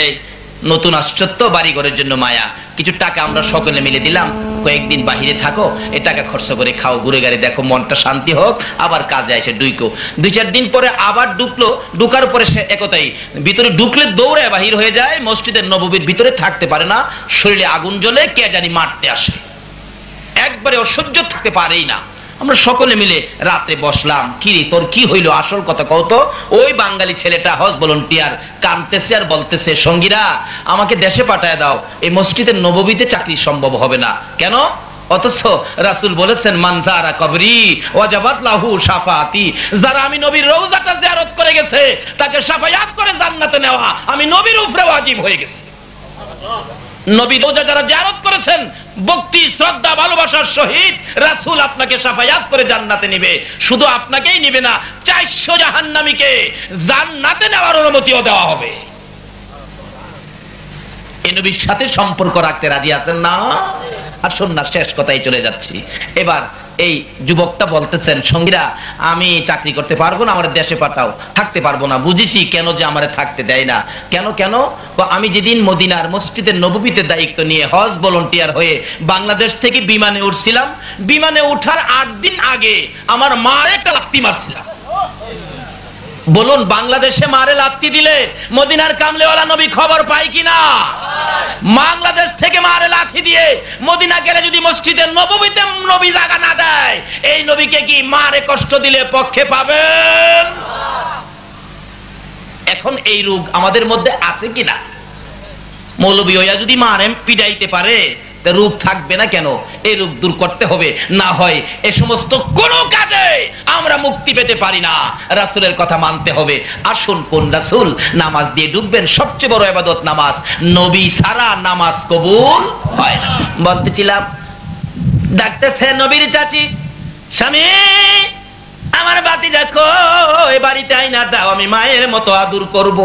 নতুন আশ্চর্য, বাড়ি ঘরের জন্য মায়া, কিছু টাকা আমরা সকলে মিলে দিলাম, কয়েকদিন বাহিরে থাকো, এ টাকা খরচ করে খাও, ঘুরে গাড়ি দেখো, মনটা শান্তি হোক, আবার কাজে এসে ডুইকো। 2-4 দিন পরে আবার ঢুকলো, ঢুকার পরে সে একতাই ভিতরে ঢুকলে দৌড়ে বাহির হয়ে যায়, মসজিদের নববীর ভিতরে থাকতে পারে না, শরীরে আগুন জ্বলে, কে জানি মারতে আসে, একবারে অসহ্য থাকতে পারেই না। আমরা সকলে মিলে রাত্রে বসলাম, কি রে তোর কি হইলো, আসল কথা কত? ওই বাঙালি ছেলেটা হজ ভলান্টিয়ার কাঁদতেছে আর বলতেছে, সঙ্গীরা আমাকে দেশে পাঠায় দাও, এই মসজিদের নববীতে চাকরি সম্ভব হবে না। কেন? অথচ রাসূল বলেছেন, মান যারা কবরি ওয়াজাবাত লাহু শাফাআতি, যারা আমি নবীর রওজাটা জিয়ারত করে গেছে তাকে শাফায়াত করে জান্নাতে নেওয়া আমি নবীর উপরে ওয়াজিব হয়ে গেছে। নবী রওজা যারা জিয়ারত করেছেন ভক্তি শ্রদ্ধা ভালোবাসার সহিত, রাসূল আপনাকে শাফায়াত করে জান্নাতে নেবে। শুধু আপনাকেই নেবে না, 400 জাহান্নামীকে জান্নাতে নেওয়ার অনুমতিও দেওয়া হবে। এই নবীর সাথে সম্পর্ক রাখতে রাজি আছেন না? আসুন না, শেষ কথাই চলে যাচ্ছি। এবার এই যুবকটা বলতেছেন, সঙ্গীরা আমি চাকরি করতে পারবো না, আমার দেশে পাঠাও। থাকতে পারবো না, বুঝেছি কেন যে আমারে থাকতে দেয় না। কেন কেন? আমি যেদিন মদিনার মসজিদের নববীতে দায়িত্ব নিয়ে হজ ভলান্টিয়ার হয়ে বাংলাদেশ থেকে বিমানে উঠছিলাম, বিমানে উঠার 8 দিন আগে আমার মারে একটা লাত্তি মারছিলাম। বলুন, বাংলাদেশে মারে লাত্তি দিলে মদিনার কামলেওয়ালা নবী খবর পায় কিনা? বাংলাদেশ থেকে মারে লাথি দিয়ে মদিনা গেলে যদি মসজিদের নববীতে নবী জায়গা না দেয়, এই নবীকে কি মারে কষ্ট দিলে পক্ষে পাবেন? এখন এই রোগ আমাদের মধ্যে আছে কিনা? মৌলবী হইয়া যদি মারে পিটাইতে পারে, রূপ থাকবে না কেন? এই রূপ দূর করতে হবে, না হয় এ সমস্ত কোন কাজে আমরা মুক্তি পেতে পারি না। রাসূলের কথা মানতে হবে। আসুন, কোন রাসূল? নামাজ দিয়ে ডুববেন, সবচেয়ে বড় ইবাদত নামাজ, নবী ছাড়া নামাজ কবুল হয় না। বলতেছিলাম, ডাকতেছে নবীর চাচি, স্বামী আমার ভাতিজা কই, বাড়িতে আইনা দাও, আমি মায়ের মতো আদর করব।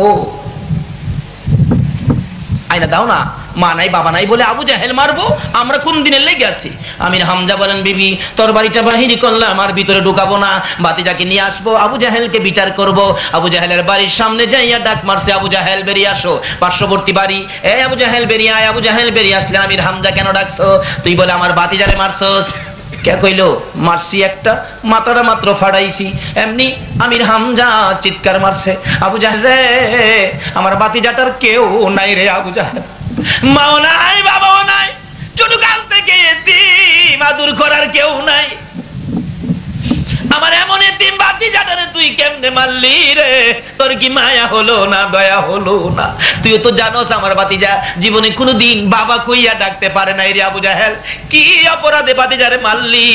আইনা দাও না, মা নাই বাবা নাই বলে আবু জাহেল মারবো? আমরা কোন দিনের লেগে আছি? আমির হামজা বলেন, বিবি তোর বাড়িটা বাহিরি করলাম, আর ভিতরে ঢুকাবো না, ভাতিজাকে নিয়ে আসবো, আবু জাহেলকে বিচার করব। আবু জাহেলের বাড়ির সামনে যাইয়া ডাক মারছে, আবু জাহেল বেরিয়ে আসো। পার্শ্ববর্তী বাড়ি, এই আবু জাহেল বেরিয়ে আয়। আবু জাহেল বেরিয়ে আসলে, আমির হামজা কেন ডাকছো? তুই বলে আমার ভাতিজারে মারছস। কে কইলো? মারছি একটা, মাথাটা মাত্র ফাড়াইছি। এমনি আমির হামজা চিৎকার মারছে, আবু জাহেল রে, আমার ভাতিজাটার কেউ নাই রে। আবু জাহেল মাও নাই, বাবাও নাই, ছোট কাল থেকে এতিম, আদর করার কেউ নাই। আমার এমন এতিম ভাতিজাটারে তুই কেমনে মারলি রে? তোর কি মায়া হলো না, দয়া হলো না? তুইও তো জানোস আমার ভাতিজা জীবনে কোনোদিন বাবা কইয়া ডাকতে পারে নাই রে। আবু জাহেল কি অপরাধে ভাতিজারে মারলি?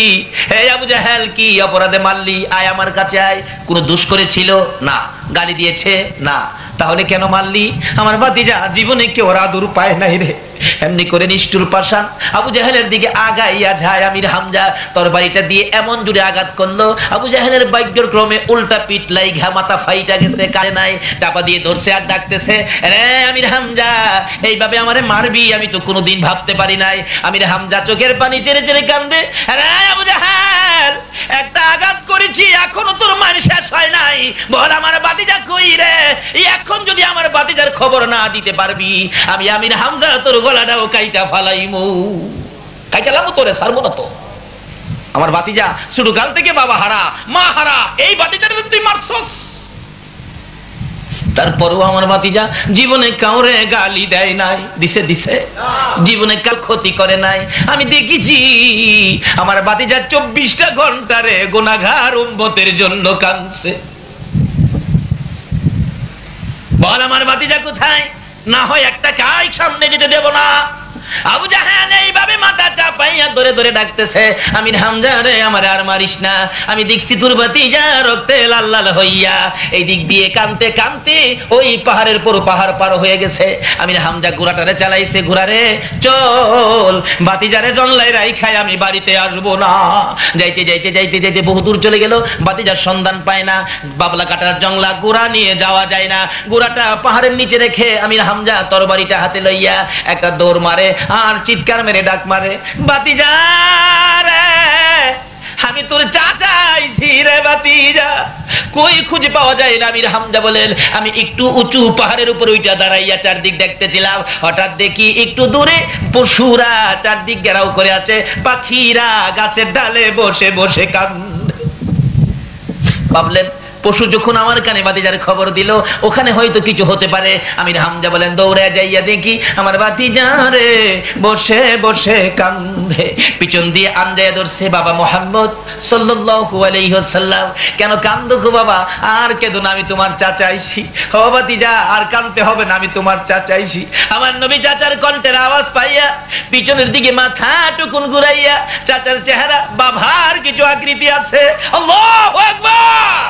হে আবু জাহেল কি অপরাধে মারলি? আয় আমার কাছে আয়। কোনো দোষ করেছিল? না। গালি দিয়েছে? না। তাহলে কেন মারলি? আমার ভাতিজা জীবনে কেউ আদর পায় নাই রে। এমনি করে নিষ্ঠুর পাষাণ আবু জাহেলের দিকে আগাইয়া যায় আমির হামজা, তরবারিটা দিয়ে এমন জুড়ে আঘাত করলো, আবু জাহেলের ভাগ্যের ক্রমে উল্টা পিঠ লাইগা মাথা ফাইটা গেছে, কারে নাই, চাপা দিয়ে ধরছে আর ডাকতেছে, রে আমির হামজা এইভাবে আমারে মারবি? আমি তো কোনোদিন ভাবতে পারি নাই। আমির হামজা চোখের পানি চেড়ে চেড়ে কান্দে, রে আবু জাহেল একটা আঘাত করেছি, এখনো তোর মার শেষ হয় নাই, বল আমার ভাতিজা কই রে? এখন যদি আমার ভাতিজার খবর না দিতে পারবি, আমি আমির হামজা তোর গলাটাও কাইটা ফালাইমু। কাইটালামু তোরে, ছাড়বো না তো। আমার ভাতিজা ছোট কাল থেকে বাবা হারা, মা হারা, এই ভাতিজাটা তুই মারছস। তারপরও আমার ভাতিজা জীবনে কাউরে গালি দেয় নাই, দিছে দিছে, জীবনে কার ক্ষতি করে নাই। আমি দেখেছি আমার ভাতিজা 24টা ঘন্টারে গুনাহগার উম্মতের জন্য কাঁদছে। বল আমার ভাতিজা কোথায়? না হয় একটা কাই সামনে যেতে দেব না। আবু জাহেল এইভাবে মাথা চাপাইয়া ধরে ধরে ডাকতেছে, আমির হামজা রে আমার আর মারিস না, আমি দেখছি তোর ভাতিজা রক্তে লাল লাল হইয়া এই দিক দিয়ে কানতে কানতে ওই পাহাড়ের পর পাহাড় পার হয়ে গেছে। আমির হামজা ঘোড়াটারে চালাইছে, ঘোড়ারে চল ভাতিজারে জংলাই রাইখাই আমি বাড়িতে আসবো না। যাইতে যাইতে যাইতে যাইতে বহু দূর চলে গেল, ভাতিজার সন্ধান পায় না। বাবলা কাটার জংলা ঘোড়া নিয়ে যাওয়া যায় না, ঘোড়াটা পাহাড়ের নিচে রেখে আমির হামজা তরবারিটা হাতে লইয়া একটা দৌড় মারে আর চিৎকার মেরে ডাক মারে, ভাতিজা রে আমি তোর চাচা আইছি রে ভাতিজা, কই খুঁজে পাওয়া যায় না। আমির হামজা বলেন, আমি একটু উঁচু পাহাড়ের উপর ওইটা দাঁড়াইয়া চারদিক দেখতেছিলাম, হঠাৎ দেখি একটু দূরে পশুরা চারদিক ঘেরাও করে আছে, পাখিরা গাছের ডালে বসে বসে কান্দে। ভাবলেন পশু যখন আমার কানে ভাতিজার খবর দিল, ওখানে হয়তো কিছু হতে পারে। আমির হামজা বলেন দৌড়ে যাইয়া দেখি আমার ভাতিজা রে বসে বসে কান্দে। পিছন দিয়ে আনজায়া ধরছে বাবা মুহাম্মদ সাল্লাল্লাহু আলাইহি ওয়াসাল্লাম। কেন কান্দো গো বাবা? আর কেঁদো না, আমি তোমার চাচা আইছি। ও ভাতিজা আর কাঁদতে হবে না, আমি তোমার চাচা আইছি। আমার নবী চাচার কণ্ঠের আওয়াজ পাইয়া পিছনের দিকে মাথা টুকুন ঘুরাইয়া, চাচার চেহারা বাবার কিছু আকৃতি আছে। আল্লাহু আকবার।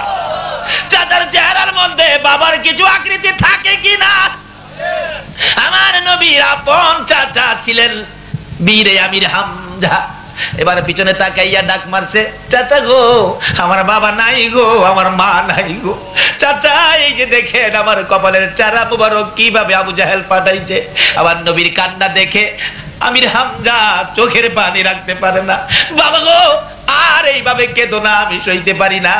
চাচার চেহারার মধ্যে বাবার কিছু আকৃতি থাকে কিনা? আমার নবীর আপন চাচা ছিলেন বীরে আমির হামজা। এবারে পিছনে তাকাইয়া ডাক মারছে, চাচা গো আমার বাবা নাই গো, আমার মা নাই গো। চাচা এই যে দেখেন আমার কপালের চারা মুবারক কিভাবে আবু জাহেল পাঠাইছে। আমার নবীর কান্না দেখে আমির হামজা চোখের পানি রাখতে পারে না। বাবা গো আর এইভাবে কেঁদো না, আমি সইতে পারি না,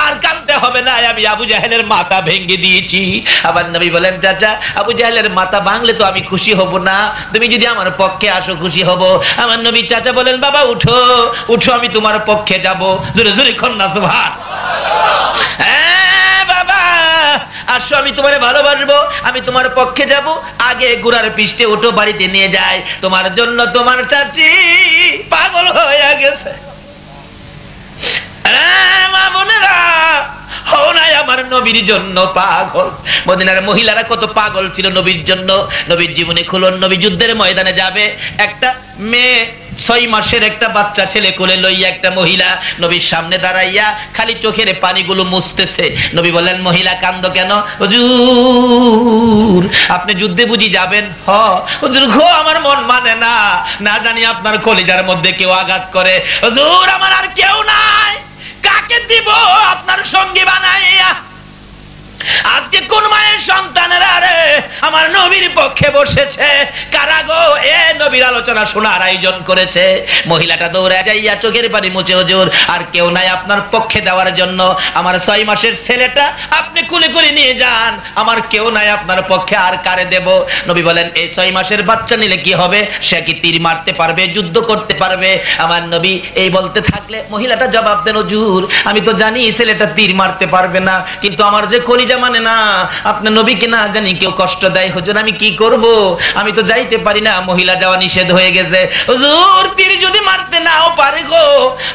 আর কাঁদতে হবে না, আমি আবু জাহেলের মাথা ভেঙে দিয়েছি। আবার নবী বলেন, চাচা আবু জাহেলের মাথা ভাঙলে তো আমি খুশি হব না, তুমি যদি আমার পক্ষে আসো খুশি হব। আমার নবী চাচা বলেন, বাবা উঠো উঠো, আমি তোমার পক্ষে যাব। জোরে জোরে কন্যা সুবহান। হ্যাঁ বাবা আসো, আমি তোমারে ভালোবাসবো, আমি তোমার পক্ষে যাব। আগে ঘোড়ার পিষ্টে উঠো, বাড়িতে নিয়ে যায়, তোমার জন্য তোমার চাচি পাগল হয়ে গেছে। মা বোনেরা হও নাই আমার নবীর জন্য পাগল। মদিনার মহিলারা কত পাগল ছিল নবীর জন্য। নবীর জীবনে খুলন, নবী যুদ্ধের ময়দানে যাবে, একটা মেয়ে 6 মাসের একটা বাচ্চা ছেলে কোলে লইয়া একটা মহিলা নবীর সামনে দাঁড়াইয়া খালি চোখের পানিগুলো মুছতেছে। নবী বলেন, মহিলা কান্দো কেন? হুজুর আপনি যুদ্ধে বুঝি যাবেন? হ হুজুর গো আমার মন মানে না, না জানি আপনার কলিজার মধ্যে কেউ আঘাত করে। হুজুর আমার আর কেউ নাই, কাকে দিব আপনার সঙ্গী বানাইয়া? আজকে কোন মায়ের সন্তানেরা রে আমার নবীর পক্ষে বসেছে? কারা গো এ নবীর আলোচনা শোনার আয়োজন করেছে? মহিলাটা দৌড়ে যাইয়া চোখের পানি মুছে, হুজুর আর কেউ নাই আপনার পক্ষে দেওয়ার জন্য, আমার 6 মাসের ছেলেটা আপনি কুলে করে নিয়ে যান, আমার কেউ নাই আপনার পক্ষে, আর কারে দেব? নবী বলেন, এই 6 মাসের বাচ্চা নিলে কি হবে? সে কি তীর মারতে পারবে, যুদ্ধ করতে পারবে? আমার নবী এই বলতে থাকলে মহিলাটা জবাব দেন, হুজুর আমি তো জানি ছেলেটা তীর মারতে পারবে না, কিন্তু আমার যে কলিজা মানে না, আপনার নবীকে না জানি কেউ কষ্ট দেয়, হুজুর আমি কি করব? আমি তো যাইতে পারি না, মহিলা যাওয়া নিষেধ হয়ে গেছে। হুজুর তীর যদি মারতে নাও পারে গো,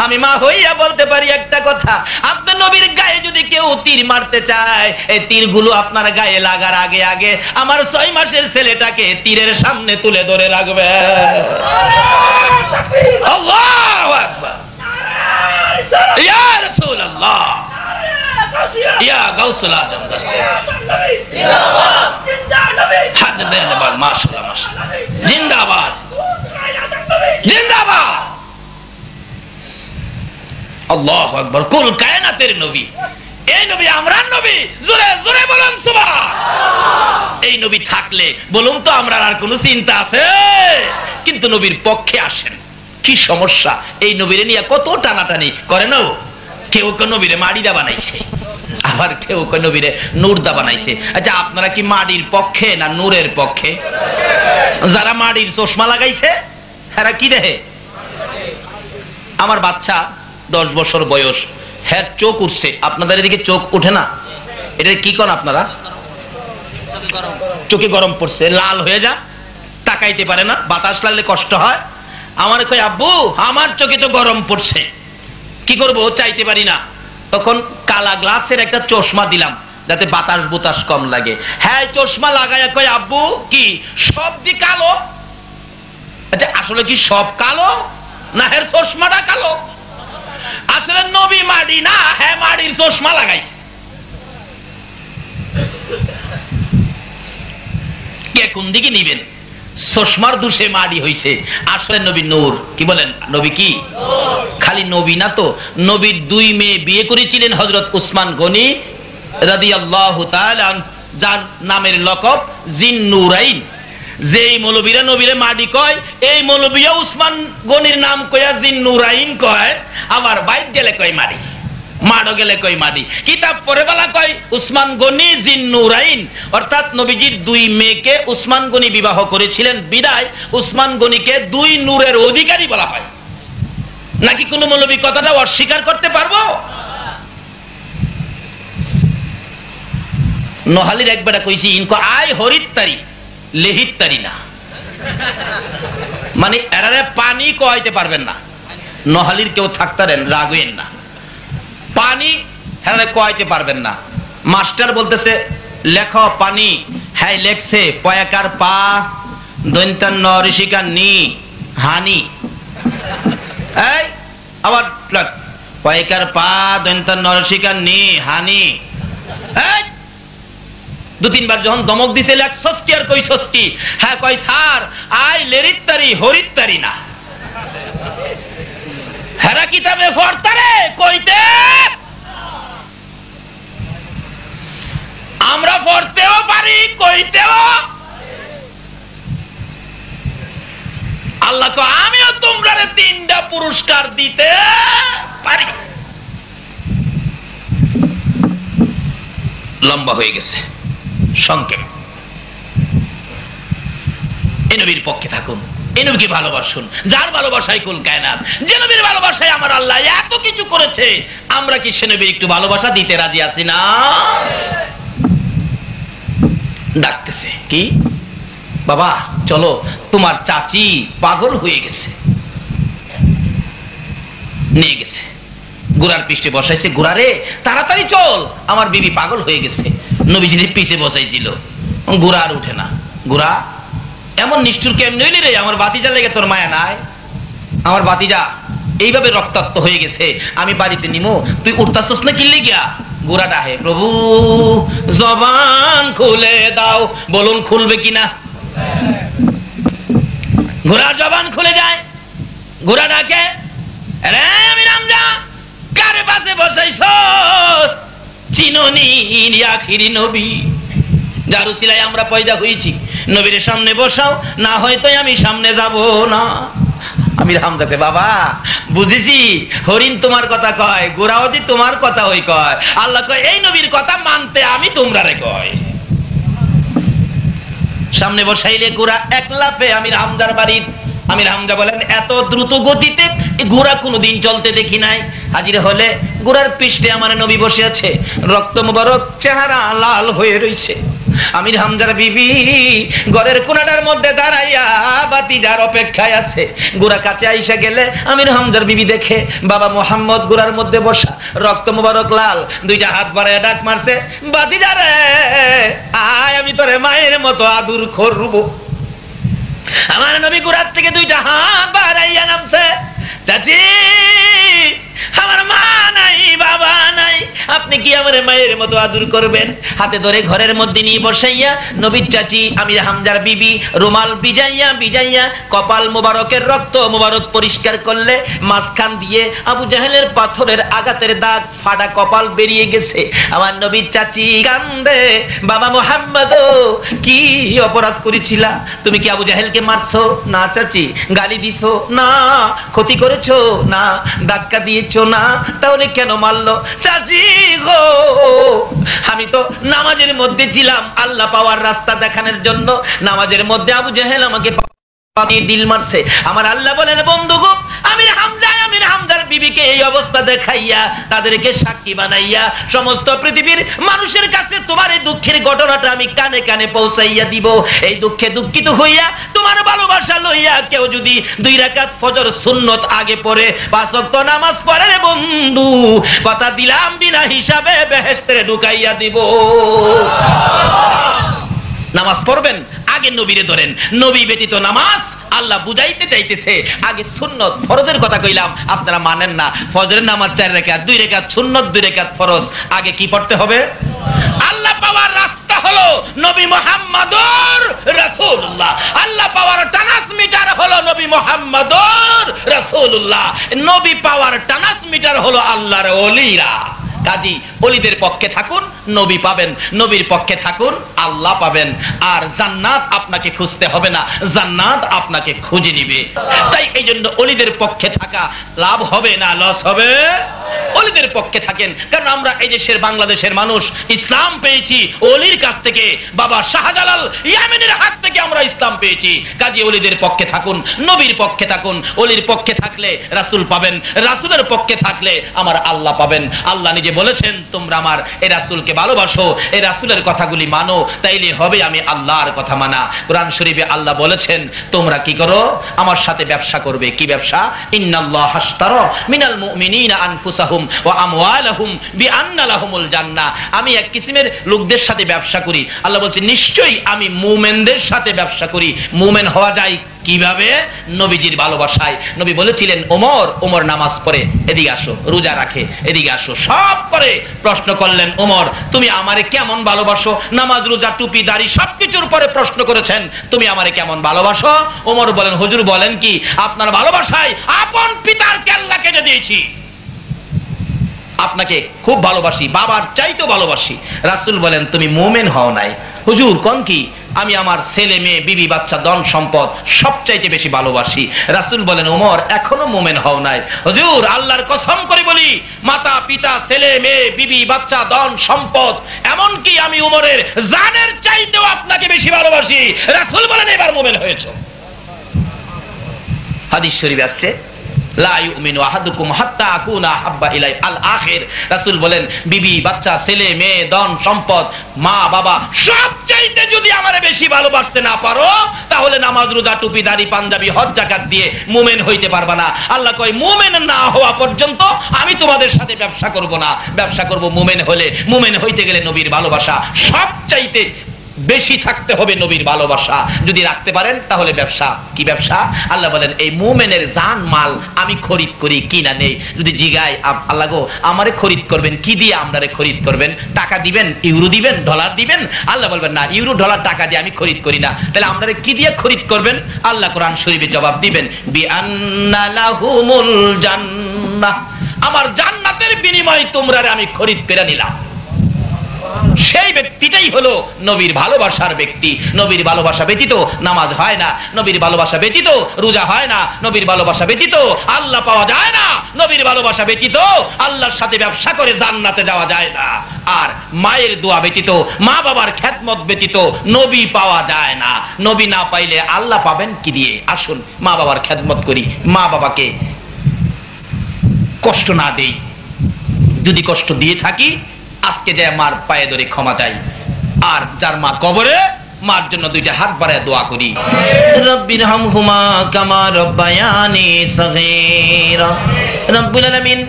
আমি মা হইয়া বলতে পারি একটা কথা, আপনার নবীর গায়ে যদি কেউ তীর মারতে চায়, এই তীরগুলো আপনার গায়ে লাগার আগে আগে আমার 6 মাসের ছেলেটাকে তীরের সামনে তুলে ধরে রাখবে। আল্লাহু আকবার। ইয়া রাসূলুল্লাহ, ইয়া গাউসুল আজম জিন্দাবাদ, জিন্দাবাদ, মাশাআল্লাহ মাশাআল্লাহ, জিন্দাবাদ জিন্দাবাদ। আল্লাহু আকবার। কুল কায়নাতের নবী, এই নবী আমরা নবী, জোরে জোরে বলুন সুবহান। এই নবী থাকলে বলুন তো আমরা আর কোনো চিন্তা আছে? কিন্তু নবীর পক্ষে আসেন, কি সমস্যা? এই নবীরে নিয়ে কত টানাটানি করে না। কেউ কেউ নবীরে মাড়িদা বানাইছে, আবার কেউ কেউ নবীরে নূরদা বানাইছে। আচ্ছা আপনারা কি মাটির পক্ষে না নূরের পক্ষে? যারা মাটির চশমা লাগাইছে এরা কি দেখে? আমার বাচ্চা 10 বছর বয়স, হ্যাঁ চোখ উঠছে, আপনাদের এদিকে চোখ উঠে না? এটা কি করেন আপনারা? চোখে গরম পড়ছে, লাল হয়ে যা, তাকাইতে পারে না, বাতাস লাগলে কষ্ট হয়। আমার কই আব্বু আমার চোখে তো গরম পড়ছে, কি করব, চাইতে পারি না। তখন কালা গ্লাসের একটা চশমা দিলাম যাতে বাতাস বুতাস কম লাগে। হ্যাঁ চশমা লাগাইয়া কই আব্বু কি সব দি কালো? আচ্ছা আসলে কি সব কালো না এর চশমাটা কালো? আসলে নবী মাড়ি না, হ্যাঁ মাড়ির চশমা লাগাইছে। কে কোন দিকে নিবেন? চশমার দোষে মাড়ি হইছে, আসলে নবী নূর। কি বলেন, নবী কি? খালি নবী না তো, নবীর দুই মেয়ে বিয়ে করেছিলেন হযরত উসমান গনি রাদিয়াল্লাহু তাআলা, যার নামের লকব জিন নুরাইন। যেই মৌলবীরা নবীরে মাডি কয়, এই মৌলবীরা উসমান গনির নাম কয়া জিন নুরাইন কয়। আবার বাইক গেলে কয় মাডি, মাডো গেলে কয় মাডি। কিতাব পড়ে বলা কয় উসমান গনি জিন নুরাইন, অর্থাৎ নবীজির দুই মেয়েকে উসমান গনি বিবাহ করেছিলেন, বিদায় উসমান গনিকে দুই নূরের অধিকারী বলা হয়। নাকি কোন মৌলবী কথাটা অস্বীকার করতে পারবো? নোহালির একবার কইছি ইনকো আয় হরিত্তারি লেহিত্তারি না, মানে এরারে পানি কোয়াইতে পারবেন না। নোহালির কেউ থাকতারেন রাগেন না, পানি এরারে কোয়াইতে পারবেন না। মাস্টার বলতেছে লেখ পানি, হ্যাঁ লেখছে পয়াকার পা দৈন্তান্ন ঋষিকার নি হানি। এই আবার পয়াকার পা দৈন্তান্ন ঋষিকার নি হানি। এই দু তিনবার যখন দমক দিছে লেখ ষষ্ঠী আর কই ষষ্ঠী, হ্যাঁ কয় স্যার আই লেরিত্তারি হরিত্তারি না। হেরা কিতাবে পড়তারে কইতে, আমরা পড়তেও পারি কইতেও। আল্লাহ কয় আমিও তোমরা তিনটা পুরস্কার দিতে পারি। লম্বা হয়ে গেছে, সংক্ষেপ। এই নবীর পক্ষে থাকুন, এই নবীকে ভালোবাসুন, যার ভালোবাসায় কুল কায়নাত। যে নবীর ভালোবাসায় আমার আল্লাহ এত কিছু করেছে, আমরা কি সে নবীর একটু ভালোবাসা দিতে রাজি আছি না? ডাকতেছে কি বাবা চলো, তোমার চাচি পাগল হয়ে গেছে। নিয়ে গেছে, গোড়ার পৃষ্ঠে বসাইছে, গোড়ারে তাড়াতাড়ি চল, আমার বিবি পাগল হয়ে গেছে। নবীজির পিছে বসাইছিল, গোড়া আর উঠে না। গোড়া এমন নিষ্ঠুর কেমন হইলি রে, আমার বাতিজা লেগে তোর মায়া নাই? আমার বাতিজা এইভাবে রক্তাক্ত হয়ে গেছে, আমি বাড়িতে নিমো, তুই উঠতাছস না কিনলে গিয়া? গোড়াটা হে প্রভু জবান খুলে দাও, বলুন খুলবে কিনা? ঘোড়া জবান খুলে যায়, ঘোড়া ডাকে রে আমি রামজা, কারে পাশে বসাইছস? চিননি আখিরি নবী, যার উসিলায় আমরা পয়দা হয়েছি, নবীর সামনে বসাও, না হয়তো আমি সামনে যাব না। আমি হামজাকে বাবা বুঝেছি, হরিণ তোমার কথা কয়, গোড়াওয়াতি তোমার কথা ওই কয়। আল্লাহ কয় এই নবীর কথা মানতে আমি তোমরা রে কয়। সামনে বসাইলে গোড়া এক লাফে আমির হামজার বাড়ি। আমির হামজা বলেন এত দ্রুত গতিতে ঘোড়া কোনোদিন চলতে দেখি নাই। হাজির হলে ঘোড়ার পৃষ্ঠে আমার নবী বসে আছে, রক্ত মুবারক, চেহারা লাল হয়ে রয়েছে। আমির হামজার বিবি ঘরের কোনাটার মধ্যে দাঁড়াইয়া বাতিজার অপেক্ষায় আছে। গোড়া কাছে আইসা গেলে আমির হামজার বিবি দেখে বাবা মোহাম্মদ গোড়ার মধ্যে বসা, রক্ত মুবারক লাল, দুইটা হাত বাড়াইয়া ডাক মারছে, বাতিজারে আয় আমি তোরে মায়ের মতো আদর করব। আমার নবী গোড়ার থেকে দুইটা হাত বাড়াইয়া নামছে, চাচি আমার মা নাই বাবা নাই, আপনি কি আমার মায়ের মতো আদর করবেন? হাতে ধরে ঘরের মধ্যে নিয়ে বসাইয়া নবীর চাচি আমির হামজার বিবি রুমাল ভিজাইয়া ভিজাইয়া কপাল মোবারকের রক্ত মোবারক পরিষ্কার করলে, মাঝখান দিয়ে আবু জাহেলের পাথরের আঘাতের দাগ, ফাটা কপাল বেরিয়ে গেছে। আমার নবীর চাচি কান্দে, বাবা মোহাম্মদ কি অপরাধ করেছিলা? তুমি কি আবু জাহেলকে মারছো? না চাচি। গালি দিছো? না। ক্ষতি করেছো? না। ধাক্কা দিয়েছো? না। তাহলে কেন মারলো? চাচি গো আমি তো নামাজের মধ্যে ছিলাম, আল্লাহ পাওয়ার রাস্তা দেখানোর জন্য। নামাজের মধ্যে আবু জাহেল আমাকে দিল মারছে। আমার আল্লাহ বলেন বন্ধু গো আমির হামজার বিবিকে এই অবস্থা দেখাইয়া তাদেরকে সাক্ষী বানাইয়া সমস্ত পৃথিবীর মানুষের কাছে তোমার এই দুঃখের ঘটনাটা আমি কানে কানে পৌঁছাইয়া দিব। এই দুঃখে দুঃখিত হইয়া তোমার ভালোবাসা লইয়া কেউ যদি 2 রাকাত ফজর সুন্নত আগে পড়ে 5 ওয়াক্ত নামাজ পড়ে রে বন্ধু, কথা দিলাম বিনা হিসাবে বেহেশতে ঢুকাইয়া দিব। নামাজ পড়বেন, আগে নবীরে ধরেন। নবী ব্যতীত নামাজ আল্লাহ বুঝাইতে চাইতেছে। আগে সুন্নত ফরজের কথা কইলাম, আপনারা মানেন না। ফজরের নামাজ 4 রাকাত, 2 রাকাত সুন্নত, 2 রাকাত ফরজ। আগে কি পড়তে হবে? আল্লাহ পাওয়ার রাস্তা হলো নবী মুহাম্মদুর রাসূলুল্লাহ। আল্লাহ পাওয়ার ট্রান্সমিটার হলো নবী মুহাম্মদুর রাসূলুল্লাহ। নবী পাওয়ার ট্রান্সমিটার হলো আল্লাহর ওলিরা। কাজী ওলিদের পক্ষে থাকুন, নবী পাবেন। নবীর পক্ষে থাকুন, আল্লাহ পাবেন। আর জান্নাত আপনাকে খুঁজতে হবে না, জান্নাত আপনাকে খুঁজে নিবে। তাই এই জন্য ওলিদের পক্ষে থাকা লাভ হবে না লস হবে? ওলিদের পক্ষে থাকেন। কারণ আমরা এই দেশের বাংলাদেশের মানুষ ইসলাম পেয়েছি ওলির কাছ থেকে। বাবা শাহজালাল ইয়ামেনের হাত থেকে আমরা ইসলাম পেয়েছি। কাজী ওলিদের পক্ষে থাকুন, নবীর পক্ষে থাকুন। ওলির পক্ষে থাকলে রাসূল পাবেন, রাসূলের পক্ষে থাকলে আমার আল্লাহ পাবেন। আল্লাহ নিজে বলেছেন, তোমরা আমার এই রাসূলকে ভালোবাসো, এই রাসূলের কথাগুলি মানো, তাইলে হবে আমি আল্লাহর কথা মানা। কোরআন শরীফে আল্লাহ বলেছেন, তোমরা কি করো? আমার সাথে ব্যবসা করবে। কি ব্যবসা? ইন্নাল্লাহ হাশতারা মিনাল মুমিনিনা আনফুসাহুম ওয়া আমওয়ালাহুম বিআন্না লাহুমুল জান্নাহ। আমি এক কিসিমের লোকদের সাথে ব্যবসা করি। আল্লাহ বলছেন, নিশ্চয়ই আমি মুমিনদের সাথে ব্যবসা করি। মুমিন হওয়া যায় কিভাবে? নবীজির ভালোবাসায়। নবী বলেছিলেন, ওমর নামাজ পড়ে, এদিকে আসো, রোজা রাখে, এদিকে আসো, সব করে। প্রশ্ন করলেন, ওমর তুমি আমারে কেমন ভালোবাসো? নামাজ, রোজা, টুপি, দাড়ি সবকিছুর পরে প্রশ্ন করেছেন, তুমি আমারে কেমন ভালোবাসো? ওমর বলেন, হুজুর বলেন কি? আপনার ভালোবাসায় আপন পিতার কেল্লা কেটে দিয়েছি। আপনাকে খুব ভালোবাসি, বাবার চাইতেও ভালোবাসি। রাসূল বলেন, তুমি মুমিন হও নাই। হুজুর কোন কি? আমি আমার ছেলে মেয়ে, বিবি বাচ্চা, ধন সম্পদ সবচাইতে বেশি ভালোবাসি। রাসূল বলেন, ওমর এখনো মুমিন হও নাই। হুজুর আল্লাহর কসম করে বলি, মাতা পিতা, ছেলে মেয়ে, বিবি বাচ্চা, ধন সম্পদ, এমনকি আমি ওমরের জানের চাইতেও আপনাকে বেশি ভালোবাসি। রাসূল বলেন, এবার মুমিন হয়েছে। হাদিস শরীফে আসছে, লা ইউমিনু আহাদুকুম হাত্তা আকুনা হাব্বা ইলাই আল আখির। রাসূল বলেন, বিবি বাচ্চা, ছেলে মেয়ে, ধন সম্পদ, মা বাবা সব চাইতে যদি আমারে বেশি ভালোবাসতে না পারো, তাহলে নামাজ, রোজা, টুপি, দাড়ি, পাঞ্জাবি, হজ, যাকাত দিয়ে মুমিন হইতে পারবা না। আল্লাহ কয়, মুমিন না হওয়া পর্যন্ত আমি তোমাদের সাথে ব্যবসা করব না। ব্যবসা করব মুমিন হলে। মুমিন হইতে গেলে নবীর ভালোবাসা সব চাইতে বেশি থাকতে হবে। নবীর ভালোবাসা যদি রাখতে পারেন তাহলে ব্যবসা। কি ব্যবসা? আল্লাহ বলেন, এই মুমিনের জান মাল আমি খরিদ করি, কিনা নেই। যদি জিগায়, আল্লাহ গো আমারে খরিদ করবেন, কি দিয়ে আমরারে খরিদ করবেন? টাকা দিবেন, ইউরো দিবেন, ডলার দিবেন? আল্লাহ বলবেন, না, ইউরো ডলার টাকা দিয়ে আমি খরিদ করি না। তাহলে আমরারে কি দিয়ে খরিদ করবেন? আল্লাহ কোরআন শরীফে জবাব দিবেন, বিআন্না লাহুমুল জান্নাহ। আমার জান্নাতের বিনিময়ে তোমরারে আমি খরিদ করে নিলাম। সেই ব্যক্তিটাই হলো নবীর ভালোবাসার ব্যক্তি। নবীর ভালোবাসা ব্যতীত নামাজ হয় না, নবীর ভালোবাসা ব্যতীত রোজা হয় না, নবীর ভালোবাসা ব্যতীত আল্লাহ পাওয়া যায় না, নবীর ভালোবাসা ব্যতীত আল্লাহর সাথে ব্যবসা করে জান্নাতে যাওয়া যায় না। আর মায়ের দোয়া ব্যতীত, মা বাবার খেদমত ব্যতীত নবী পাওয়া যায় না। নবী না পাইলে আল্লাহ পাবেন কি দিয়ে? আসুন মা বাবার খেদমত করি, মা বাবাকে কষ্ট না দেই। যদি কষ্ট দিয়ে থাকি, আজকে যে মার পায়ে ধরে ক্ষমা চাই। আর যার মা কবরে, মার জন্য 2টা হাত বাড়ায় দোয়া করি, রব্বিরহামহুমা কামা রব্বায়ানি সগীরা। রব্বুল আলামিন